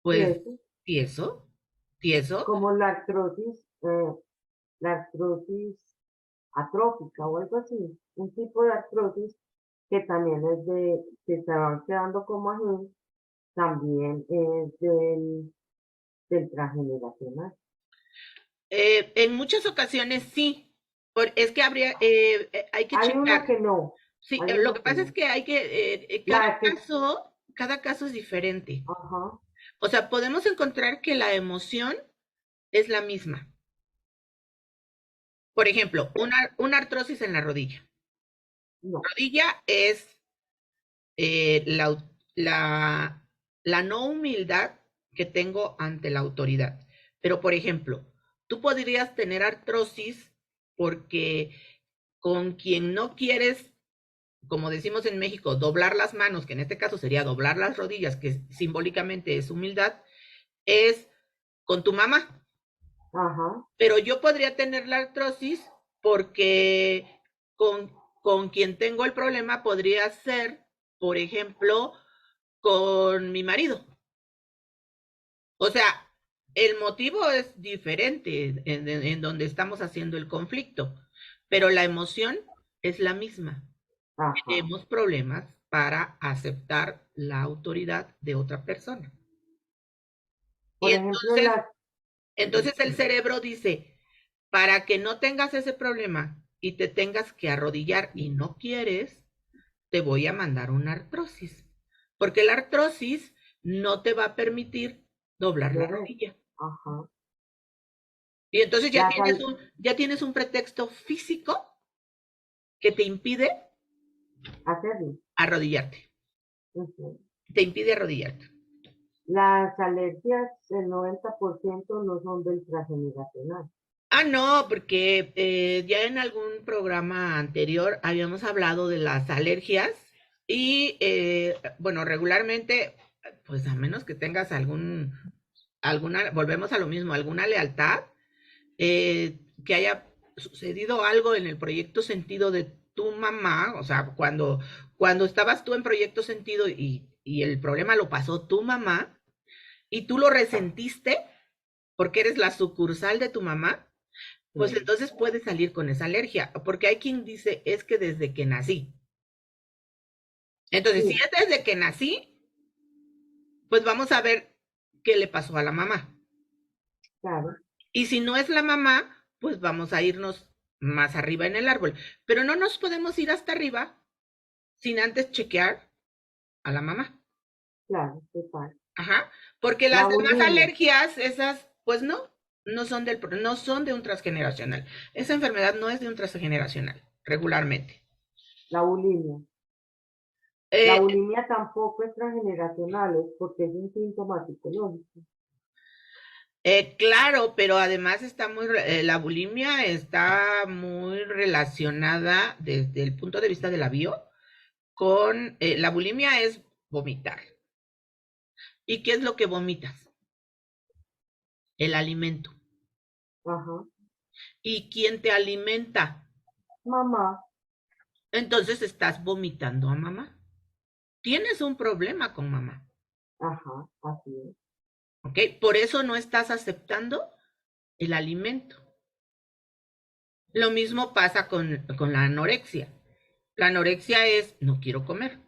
Y Pues eso, tieso, tieso. como la artrosis atrófica o algo así, un tipo de artrosis que también es que se van quedando como ají, también es del transgeneracional. En muchas ocasiones sí, es que hay que Hay uno checar. que no, Sí, hay lo uno que que pasa es no. que hay que, La que, cada caso es diferente. ajá, O sea, podemos encontrar que la emoción es la misma. Por ejemplo, una artrosis en la rodilla. no, Rodilla es eh, la, la, la no humildad que tengo ante la autoridad. Pero, por ejemplo, tú podrías tener artrosis porque con quien no quieres, como decimos en México, doblar las manos, que en este caso sería doblar las rodillas, que simbólicamente es humildad, es con tu mamá. ajá, Pero yo podría tener la artrosis porque con quien tengo el problema podría ser, por ejemplo, con mi marido. O sea, el motivo es diferente en donde estamos haciendo el conflicto, pero la emoción es la misma. ajá. Tenemos problemas para aceptar la autoridad de otra persona. Y Por ejemplo, la, entonces el cerebro dice, para que no tengas ese problema y te tengas que arrodillar y no quieres, te voy a mandar una artrosis, porque la artrosis no te va a permitir doblar la bebé, rodilla. ajá, Y entonces la sal, ya tienes un pretexto físico que te impide hacerlo. arrodillarte, Ujú. te impide arrodillarte. Las alergias, el 90% no son del transgeneracional. Ah, no, porque ya en algún programa anterior habíamos hablado de las alergias y, bueno, regularmente, pues a menos que tengas volvemos a lo mismo, alguna lealtad, que haya sucedido algo en el proyecto sentido de tu mamá, o sea, cuando estabas tú en proyecto sentido y el problema lo pasó tu mamá y tú lo resentiste porque eres la sucursal de tu mamá, pues Sí, entonces puedes salir con esa alergia, porque hay quien dice, es que desde que nací. Entonces, si sí, es desde que nací, pues vamos a ver qué le pasó a la mamá. claro, Y si no es la mamá, pues vamos a irnos más arriba en el árbol. Pero no nos podemos ir hasta arriba sin antes chequear a la mamá. claro, total. Ajá. Porque La las demás bulimia, alergias, esas, pues no son de un transgeneracional. Esa enfermedad no es de un transgeneracional, regularmente. la bulimia. La Eh, bulimia tampoco es transgeneracional, es porque es un síntoma psicológico. claro, pero además la bulimia está muy relacionada desde el punto de vista de la bio con, la bulimia es vomitar. ¿Y qué es lo que vomitas? El alimento. Ajá. ¿Y quién te alimenta? Mamá, Entonces estás vomitando a mamá. Tienes un problema con mamá, ajá, así es. ¿ok? Por eso no estás aceptando el alimento. Lo mismo pasa con la anorexia. La anorexia es, no quiero comer.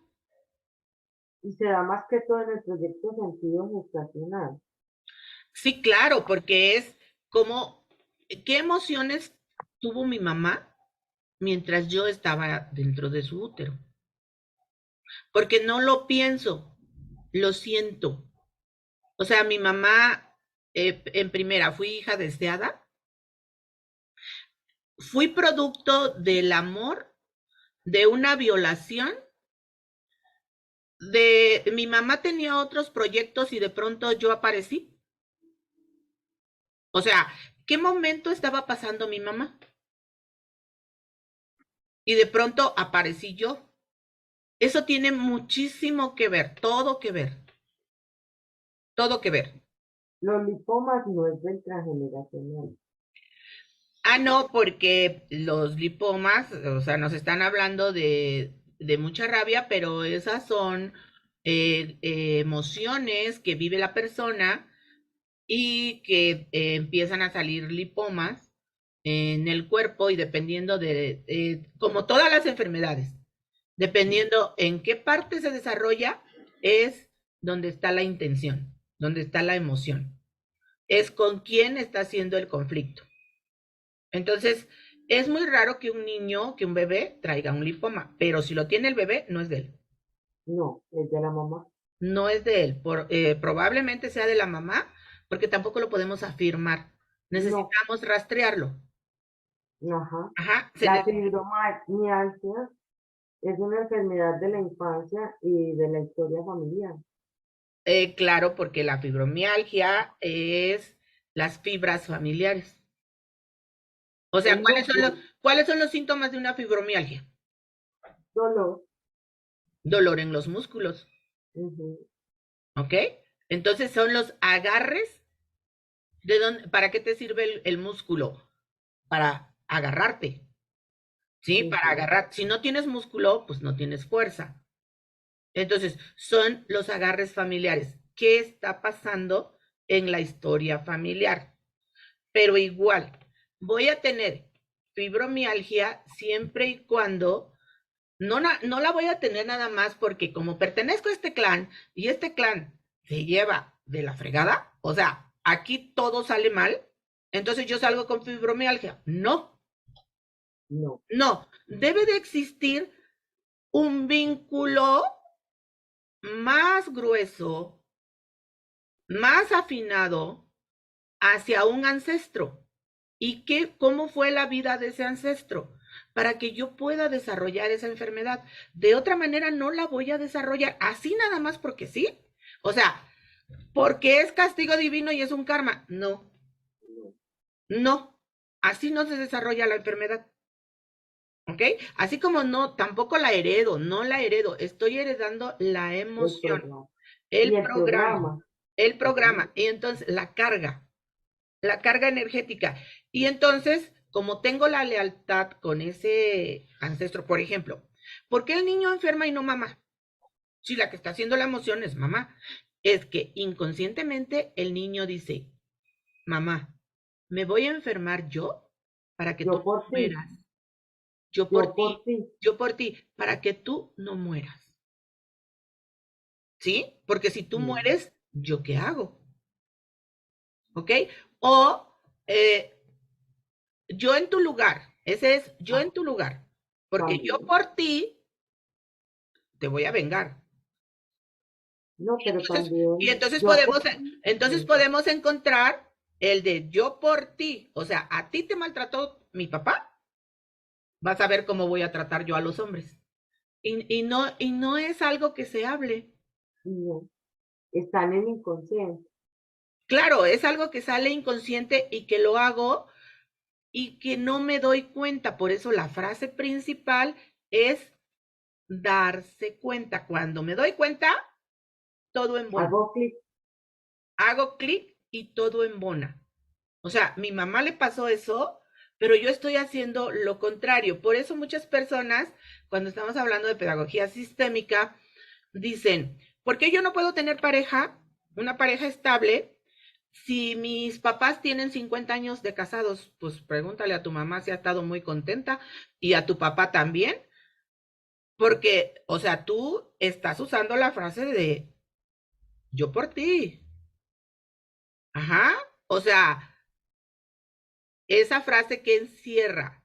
Y se da más que todo en el proyecto sentido gestacional. Sí, claro, porque es como, ¿qué emociones tuvo mi mamá mientras yo estaba dentro de su útero? Porque no lo pienso, lo siento. O sea, mi mamá, en primera, fui hija deseada, fui producto del amor, de una violación, de mi mamá tenía otros proyectos y de pronto yo aparecí. O sea, ¿qué momento estaba pasando mi mamá? Y de pronto aparecí yo. Eso tiene muchísimo que ver, todo que ver, todo que ver. Los lipomas no es del transgeneracional. Ah, no, porque los lipomas, o sea, nos están hablando de mucha rabia, pero esas son emociones que vive la persona y que empiezan a salir lipomas en el cuerpo y dependiendo como todas las enfermedades, dependiendo en qué parte se desarrolla, es donde está la intención, donde está la emoción, es con quién está haciendo el conflicto. Entonces, es muy raro que un niño, que un bebé traiga un lipoma, pero si lo tiene el bebé, no es de él. No, es de la mamá. No es de él. Probablemente sea de la mamá, porque tampoco lo podemos afirmar. No, Necesitamos rastrearlo. ajá. Ajá. La fibromialgia es una enfermedad de la infancia y de la historia familiar. Claro, porque la fibromialgia es las fibras familiares. O sea, Tengo ¿cuáles son los síntomas de una fibromialgia? dolor. Dolor en los músculos, Ujú, ¿ok? Entonces son los agarres. ¿Para qué te sirve el músculo? Para agarrarte, ¿sí? Para ujú. agarrar. Si no tienes músculo, pues no tienes fuerza. Entonces, son los agarres familiares. ¿Qué está pasando en la historia familiar? Pero igual, voy a tener fibromialgia siempre y cuando no la voy a tener nada más porque como pertenezco a este clan y este clan se lleva de la fregada, o sea, aquí todo sale mal, entonces yo salgo con fibromialgia. No, No, no, debe de existir un vínculo más grueso, más afinado hacia un ancestro. ¿Y cómo fue la vida de ese ancestro? Para que yo pueda desarrollar esa enfermedad. De otra manera no la voy a desarrollar así nada más porque sí. O sea, porque es castigo divino y es un karma. No, no, no. Así no se desarrolla la enfermedad. ¿Ok? Así como no, tampoco la heredo, no la heredo. Estoy heredando la el emoción, programa. Y el el programa, programa. el Ujú. programa. Y entonces la carga energética. Y entonces, como tengo la lealtad con ese ancestro, por ejemplo, ¿por qué el niño enferma y no mamá? Si la que está haciendo la emoción es mamá, es que inconscientemente el niño dice, mamá, me voy a enfermar yo para que tú Yo no por ti, mueras. Yo por yo por ti, ti. yo por ti, para que tú no mueras. ¿sí? Porque si tú sí, mueres, ¿yo qué hago? ¿Ok? O eh, yo en tu lugar, ese es yo ah, en tu lugar, porque yo también. por ti te voy a vengar. No, pero Entonces, y también yo por ti, entonces podemos encontrar el de yo por ti, o sea, a ti te maltrató mi papá, vas a ver cómo voy a tratar yo a los hombres. Y no es algo que se hable. no, están en inconsciente. Claro, es algo que sale inconsciente y que lo hago y que no me doy cuenta. Por eso la frase principal es darse cuenta. Cuando me doy cuenta, todo embona. Hago clic, Hago clic y todo embona. O sea, mi mamá le pasó eso, pero yo estoy haciendo lo contrario. Por eso muchas personas, cuando estamos hablando de pedagogía sistémica, dicen, ¿por qué yo no puedo tener pareja, una pareja estable, si mis papás tienen 50 años de casados? Pues pregúntale a tu mamá si ha estado muy contenta y a tu papá también, porque, o sea, tú estás usando la frase de yo por ti. Ajá. O sea, esa frase que encierra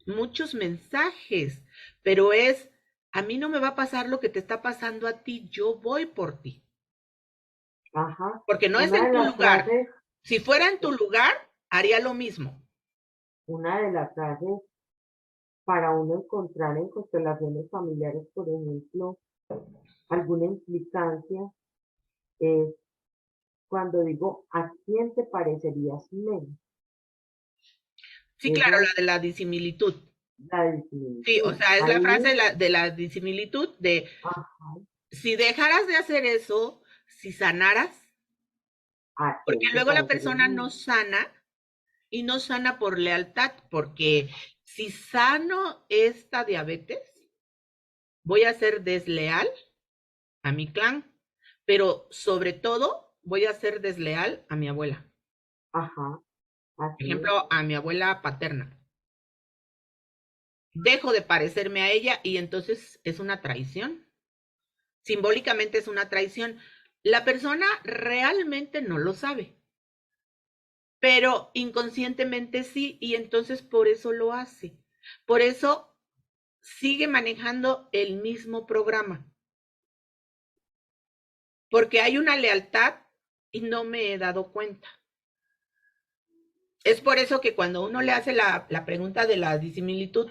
muchos mensajes, pero es, a mí no me va a pasar lo que te está pasando a ti, yo voy por ti. ajá. Porque no es Una en de tu las lugar. frases, Si fuera en tu lugar, haría lo mismo. una de las frases para uno encontrar en constelaciones familiares, por ejemplo, alguna implicancia es cuando digo, ¿a quién te parecerías menos? Sí, claro, Esa es la de la disimilitud. la Sí, o disminución. sea, es la frase Ahí, de la disimilitud de ajá, si dejaras de hacer eso, si sanaras, ¿a porque quién te luego la parecerías persona menos? no sana y no sana por lealtad, porque si sano esta diabetes, voy a ser desleal a mi clan, pero sobre todo voy a ser desleal a mi abuela. Ajá, Por así es, ejemplo, a mi abuela paterna. Dejo de parecerme a ella y entonces es una traición. Simbólicamente es una traición. La persona realmente no lo sabe, pero inconscientemente sí, y entonces por eso lo hace. Por eso sigue manejando el mismo programa, porque hay una lealtad y no me he dado cuenta. Es por eso que cuando uno le hace la pregunta de la disimilitud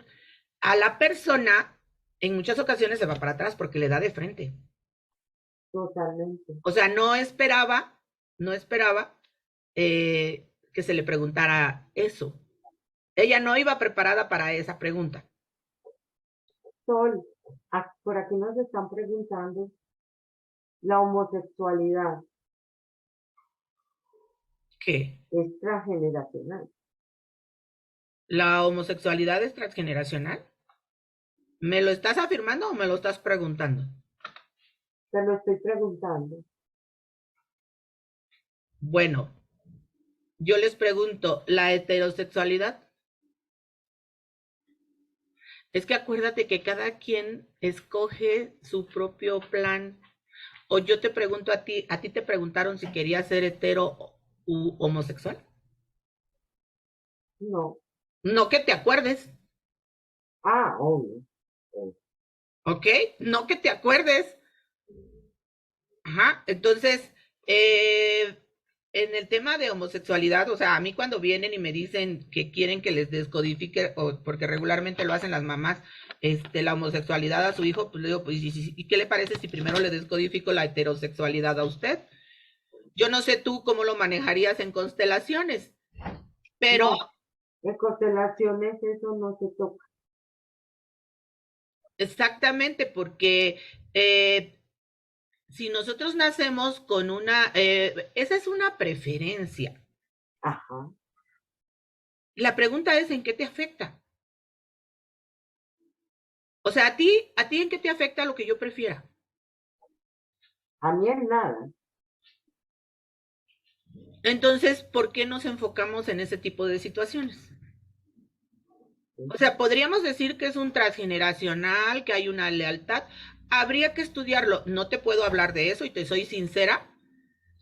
a la persona, en muchas ocasiones se va para atrás porque le da de frente. totalmente. O sea, no esperaba que se le preguntara eso. Ella no iba preparada para esa pregunta. Sol, por aquí nos están preguntando la homosexualidad ¿Qué? es transgeneracional. ¿La homosexualidad es transgeneracional? ¿Me lo estás afirmando o me lo estás preguntando? Te lo estoy preguntando. Bueno, yo les pregunto, ¿la heterosexualidad? Es que acuérdate que cada quien escoge su propio plan. O yo te pregunto a ti te preguntaron si querías ser hetero u homosexual. No. No que te acuerdes, Ah, obvio. Eh, ¿ok? No que te acuerdes. Ajá. Entonces, eh, en el tema de homosexualidad, o sea, a mí cuando vienen y me dicen que quieren que les descodifique, o porque regularmente lo hacen las mamás, la homosexualidad a su hijo, pues le digo, pues, ¿y qué le parece si primero le descodifico la heterosexualidad a usted? Yo no sé tú cómo lo manejarías en constelaciones, pero No, en constelaciones eso no se toca. exactamente, porque si nosotros nacemos con esa es una preferencia. Ajá. La pregunta es, ¿en qué te afecta? O sea, a ti en qué te afecta lo que yo prefiera. A mí en nada. Entonces, ¿por qué nos enfocamos en ese tipo de situaciones? O sea, podríamos decir que es un transgeneracional, que hay una lealtad. Habría que estudiarlo. No te puedo hablar de eso y te soy sincera.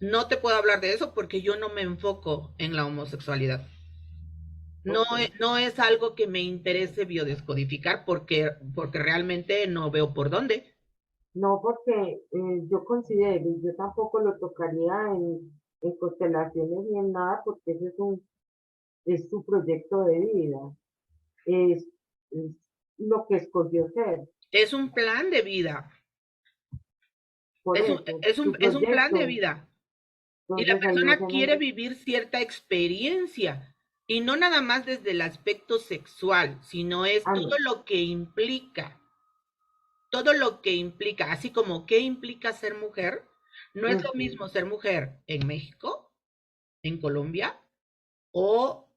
No te puedo hablar de eso porque yo no me enfoco en la homosexualidad. No, Ok. no es algo que me interese biodescodificar porque realmente no veo por dónde. No, porque yo considero, y yo tampoco lo tocaría en constelaciones ni en nada, porque ese es su proyecto de vida, es lo que escogió ser. Es un plan de vida. Por eso, su Es un plan de proyecto, vida. Y la entonces ahí no persona se quiere me... vivir cierta experiencia. Y no nada más desde el aspecto sexual, sino es Ah, todo no. lo que implica. Todo lo que implica, así como qué implica ser mujer. No es lo Ujú. mismo ser mujer en México, en Colombia o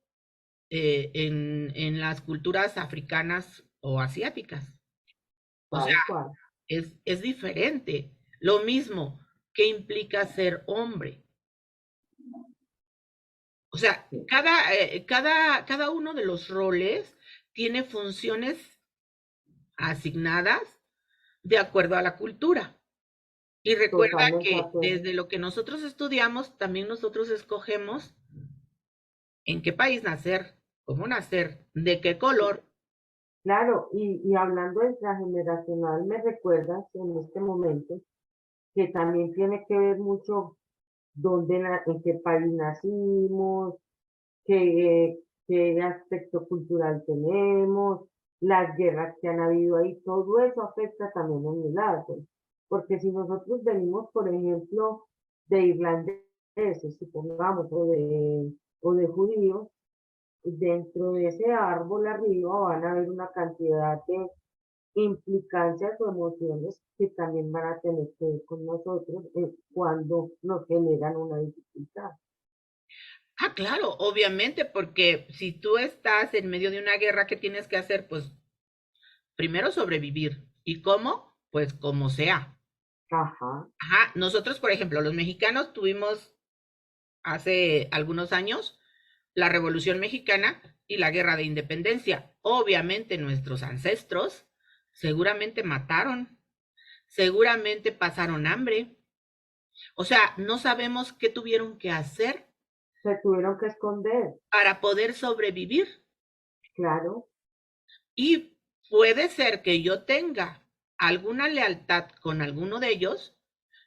en las culturas africanas o asiáticas. O sea, Tal cual. es diferente. Lo mismo que implica ser hombre. O sea, Sí, cada uno de los roles tiene funciones asignadas de acuerdo a la cultura. Y recuerda totalmente de que acuerdo. desde lo que nosotros estudiamos, también nosotros escogemos en qué país nacer, cómo nacer, de qué color. Claro, y hablando de transgeneracional, me recuerdas en este momento que también tiene que ver mucho en qué país nacimos, qué aspecto cultural tenemos, las guerras que han habido ahí, todo eso afecta también en el árbol. Porque si nosotros venimos, por ejemplo, de irlandeses, supongamos, o de judíos, dentro de ese árbol arriba van a haber una cantidad de implicancias o emociones que también van a tener que ver con nosotros cuando nos generan una dificultad. Ah, claro, obviamente, porque si tú estás en medio de una guerra, ¿qué tienes que hacer? Pues primero sobrevivir. ¿Y cómo? Pues como sea. Ajá, Ajá, nosotros, por ejemplo, los mexicanos tuvimos hace algunos años la Revolución Mexicana y la Guerra de Independencia. Obviamente nuestros ancestros seguramente mataron, seguramente pasaron hambre. O sea, no sabemos qué tuvieron que hacer se tuvieron que esconder, para poder sobrevivir. claro, Y puede ser que yo tenga alguna lealtad con alguno de ellos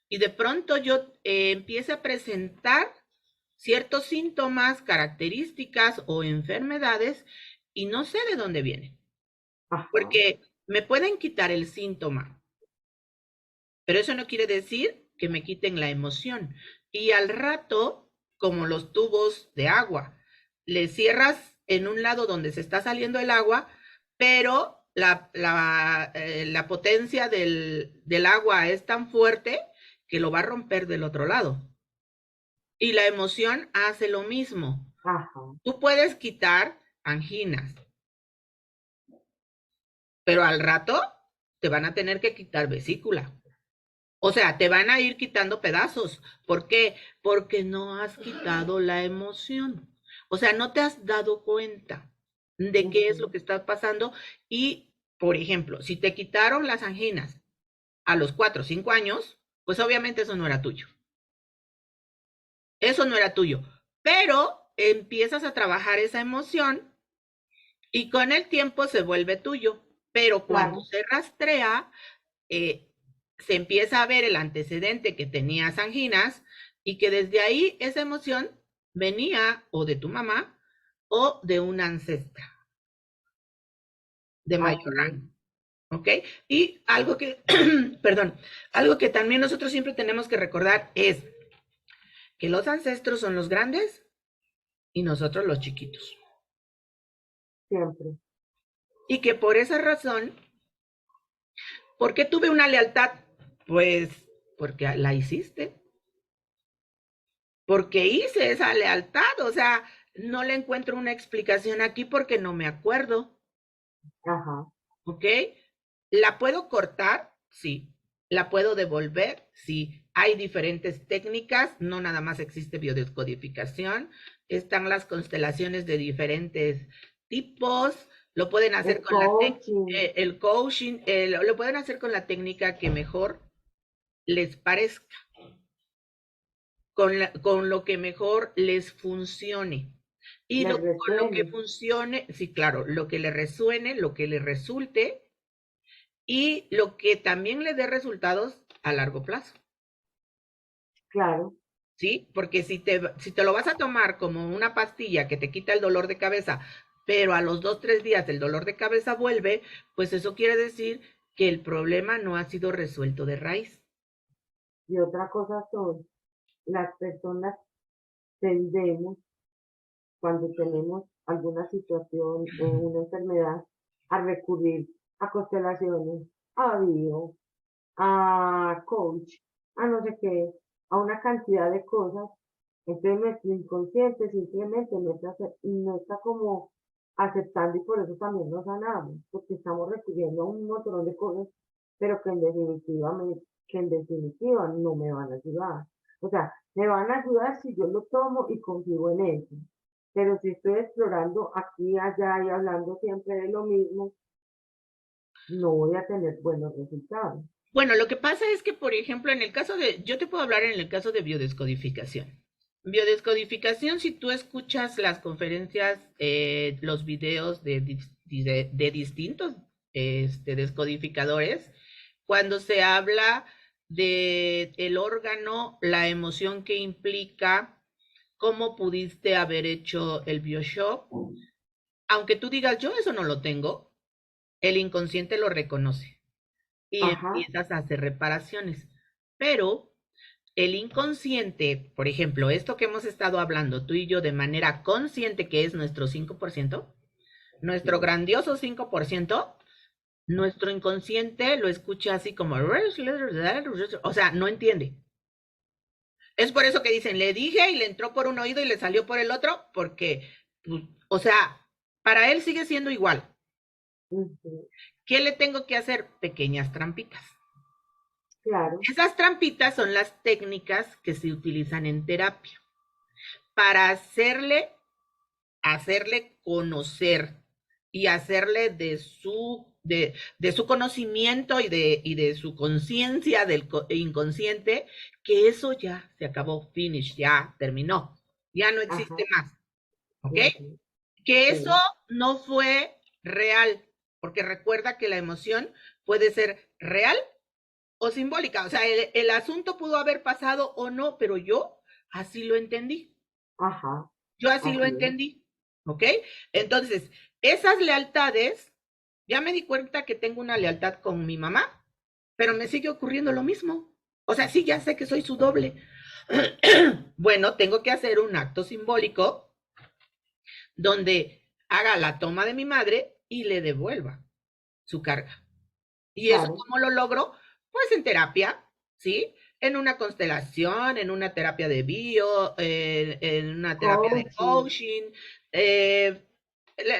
y de pronto yo empiece a presentar ciertos síntomas, características o enfermedades y no sé de dónde vienen. ajá, Porque me pueden quitar el síntoma, pero eso no quiere decir que me quiten la emoción. Y al rato, como los tubos de agua, le cierras en un lado donde se está saliendo el agua, pero la potencia del agua es tan fuerte que lo va a romper del otro lado. Y la emoción hace lo mismo. ajá, Tú puedes quitar anginas, pero al rato te van a tener que quitar vesícula. O sea, te van a ir quitando pedazos. ¿Por qué? Porque no has quitado la emoción. O sea, no te has dado cuenta de qué es lo ujú, que está pasando. Y, por ejemplo, si te quitaron las anginas a los 4 o 5 años, pues obviamente eso no era tuyo. Eso no era tuyo. Pero empiezas a trabajar esa emoción y con el tiempo se vuelve tuyo. Pero cuando claro, se rastrea, eh, se empieza a ver el antecedente que tenías anginas y que desde ahí esa emoción venía o de tu mamá o de una ancestra de mayor así es, rango. ¿Ok? Y algo que, perdón, algo que también nosotros siempre tenemos que recordar es que los ancestros son los grandes y nosotros los chiquitos. siempre, Y que por esa razón, ¿por qué tuve una lealtad? Pues porque la hiciste, porque hice esa lealtad, o sea, no le encuentro una explicación aquí porque no me acuerdo, ajá, ¿ok? ¿La puedo cortar? Sí. ¿La puedo devolver? Sí. Hay diferentes técnicas, no nada más existe biodescodificación, están las constelaciones de diferentes tipos, Lo pueden hacer El con la coaching, el coaching, lo pueden hacer con la técnica que mejor les parezca, con lo que mejor les funcione. Y les con lo que resuene. funcione, sí, claro, lo que le resuene, lo que le resulte y lo que también le dé resultados a largo plazo. Claro, ¿Sí? Porque si te lo vas a tomar como una pastilla que te quita el dolor de cabeza, pero a los 2, 3 días el dolor de cabeza vuelve, pues eso quiere decir que el problema no ha sido resuelto de raíz. y otra cosa son, las personas tendemos, cuando tenemos alguna situación o una enfermedad, a recurrir a constelaciones, a bio, a coach, a no sé qué, a una cantidad de cosas. Entonces nuestro inconsciente simplemente no está como aceptando y por eso también nos sanamos, porque estamos recurriendo a un montón de cosas, pero que en definitiva no me van a ayudar. O sea, me van a ayudar si yo lo tomo y confío en eso. Pero si estoy explorando aquí, allá y hablando siempre de lo mismo, no voy a tener buenos resultados. Bueno, lo que pasa es que, por ejemplo, yo te puedo hablar en el caso de biodescodificación. Biodescodificación, si tú escuchas las conferencias, los videos de distintos descodificadores, cuando se habla de el órgano, la emoción que implica, cómo pudiste haber hecho el bioshock, aunque tú digas, yo eso no lo tengo, el inconsciente lo reconoce y Ajá, empiezas a hacer reparaciones. Pero el inconsciente, por ejemplo, esto que hemos estado hablando tú y yo de manera consciente, que es nuestro 5%, nuestro grandioso 5%, nuestro inconsciente lo escucha así como, o sea, no entiende. Es por eso que dicen, le dije y le entró por un oído y le salió por el otro, porque, pues, o sea, para él sigue siendo igual. ujú, ¿Qué le tengo que hacer? Pequeñas trampitas. claro, Esas trampitas son las técnicas que se utilizan en terapia para hacerle conocer y hacerle de su conocimiento y de su conciencia del inconsciente que eso ya se acabó, finish, ya terminó, ya no existe ajá, más, ¿ok? ujú, Que eso sí, no fue real, porque recuerda que la emoción puede ser real o simbólica. O sea, el asunto pudo haber pasado o no, pero yo así lo entendí. ajá, Yo así lo así es, entendí. ¿Ok? Entonces, esas lealtades, ya me di cuenta que tengo una lealtad con mi mamá, pero me sigue ocurriendo lo mismo. O sea, sí, ya sé que soy su doble. Bueno, tengo que hacer un acto simbólico donde haga la toma de mi madre y le devuelva su carga. ¿Y eso claro, cómo lo logro? Pues en terapia, ¿sí? En una constelación, en una terapia de bio, en una terapia de coaching, coaching, eh,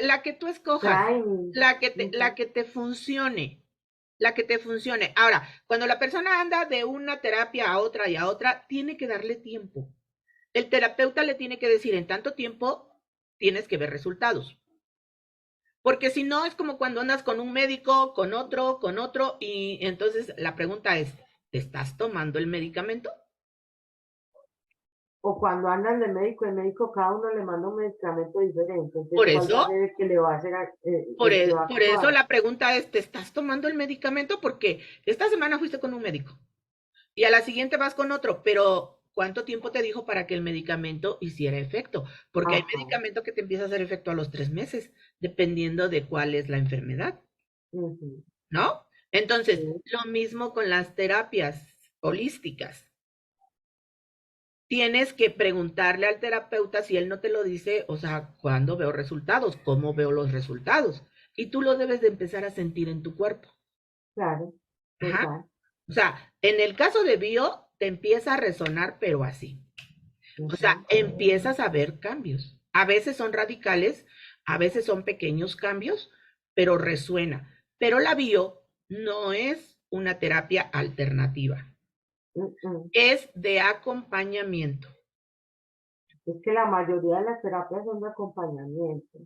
la que tú escojas, training, la ujú, que te funcione, la que te funcione. Ahora, cuando la persona anda de una terapia a otra y a otra, tiene que darle tiempo. El terapeuta le tiene que decir, en tanto tiempo tienes que ver resultados. Porque si no, es como cuando andas con un médico, con otro, y entonces la pregunta es, ¿te estás tomando el medicamento? o cuando andan de médico, el médico cada uno le manda un medicamento diferente, entonces Por cuál va a eso, ser el que le va a hacer, el que va a por eso actuar. la pregunta es, ¿te estás tomando el medicamento? Porque esta semana fuiste con un médico y a la siguiente vas con otro, pero ¿cuánto tiempo te dijo para que el medicamento hiciera efecto? Porque hay Ajá, medicamento que te empieza a hacer efecto a los 3 meses, dependiendo de cuál es la enfermedad. ujú, ¿No? Entonces, sí, lo mismo con las terapias holísticas. Tienes que preguntarle al terapeuta si él no te lo dice, o sea, ¿cuándo veo resultados? ¿Cómo veo los resultados? Y tú lo debes de empezar a sentir en tu cuerpo. claro, Ajá. total, O sea, en el caso de bio, te empieza a resonar, pero así. O sea, ujú, empiezas a ver cambios. A veces son radicales, a veces son pequeños cambios, pero resuena. Pero la bio no es una terapia alternativa, ujú. es de acompañamiento. Es que la mayoría de las terapias son de acompañamiento.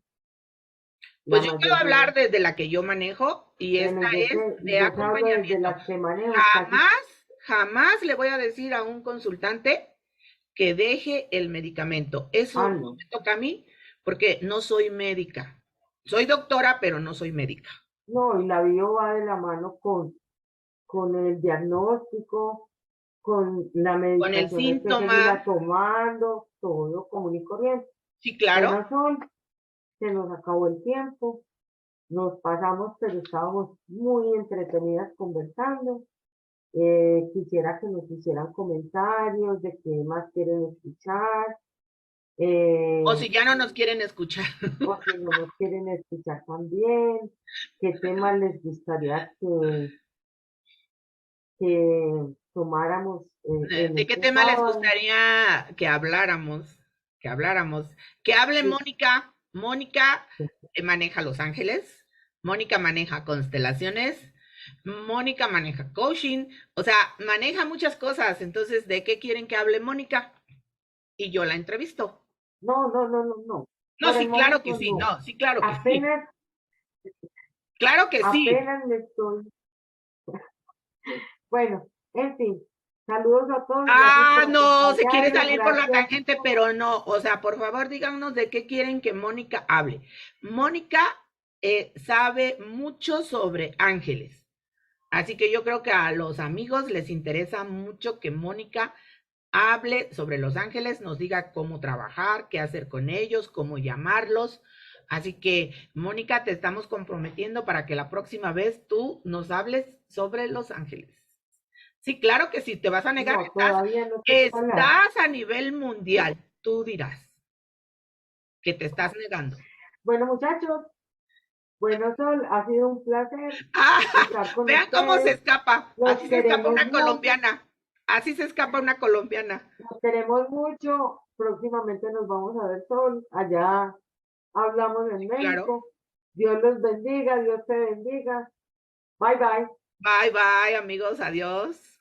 La Pues yo puedo mayor hablar desde la que yo manejo y bueno, esta es de yo te hablo desde acompañamiento. las que manejo casi. Jamás le voy a decir a un consultante que deje el medicamento. Eso Ah, no no. me toca a mí porque no soy médica. Soy doctora, pero no soy médica. No, y la bio va de la mano con el diagnóstico, con la Con el medicación, hay que seguirla síntoma, tomando, todo común y corriente. sí, claro. Bueno, Sol, se nos acabó el tiempo, nos pasamos, pero estábamos muy entretenidas conversando. Quisiera que nos hicieran comentarios de qué más quieren escuchar, eh, O si ya no nos quieren escuchar. o si no nos quieren escuchar también, qué temas les gustaría que tomáramos en ¿De qué este tema les sábado. gustaría que habláramos? Que habláramos. Que hable Sí, Mónica. Mónica maneja Los Ángeles. Mónica maneja constelaciones. Mónica maneja coaching. O sea, maneja muchas cosas. Entonces, ¿de qué quieren que hable Mónica? Y yo la entrevisto. no, no, no, no, no. No, Por el sí, claro que momento sí. no. No, sí, claro que sí. Apenas, Claro que sí. apenas me estoy. Bueno, en fin, saludos a todos, gracias Ah, por no, se quiere acompañarnos, salir por la gracias. tangente, pero no. O sea, por favor, díganos de qué quieren que Mónica hable. Mónica sabe mucho sobre ángeles. Así que yo creo que a los amigos les interesa mucho que Mónica hable sobre los ángeles, nos diga cómo trabajar, qué hacer con ellos, cómo llamarlos. Así que, Mónica, te estamos comprometiendo para que la próxima vez tú nos hables sobre los ángeles. Sí, claro que sí, te vas a negar, No, todavía no sé qué hablar. estás a nivel mundial, tú dirás que te estás negando. Bueno, muchachos, bueno, Sol, ha sido un placer Ah, estar con vean cómo se ustedes. escapa, Los así se escapa queremos una mucho, colombiana, así se escapa una colombiana. los queremos mucho. Próximamente nos vamos a ver, Sol. Allá hablamos en Sí, claro. México. Dios los bendiga, Dios te bendiga. Bye, bye. Bye, bye, amigos, adiós.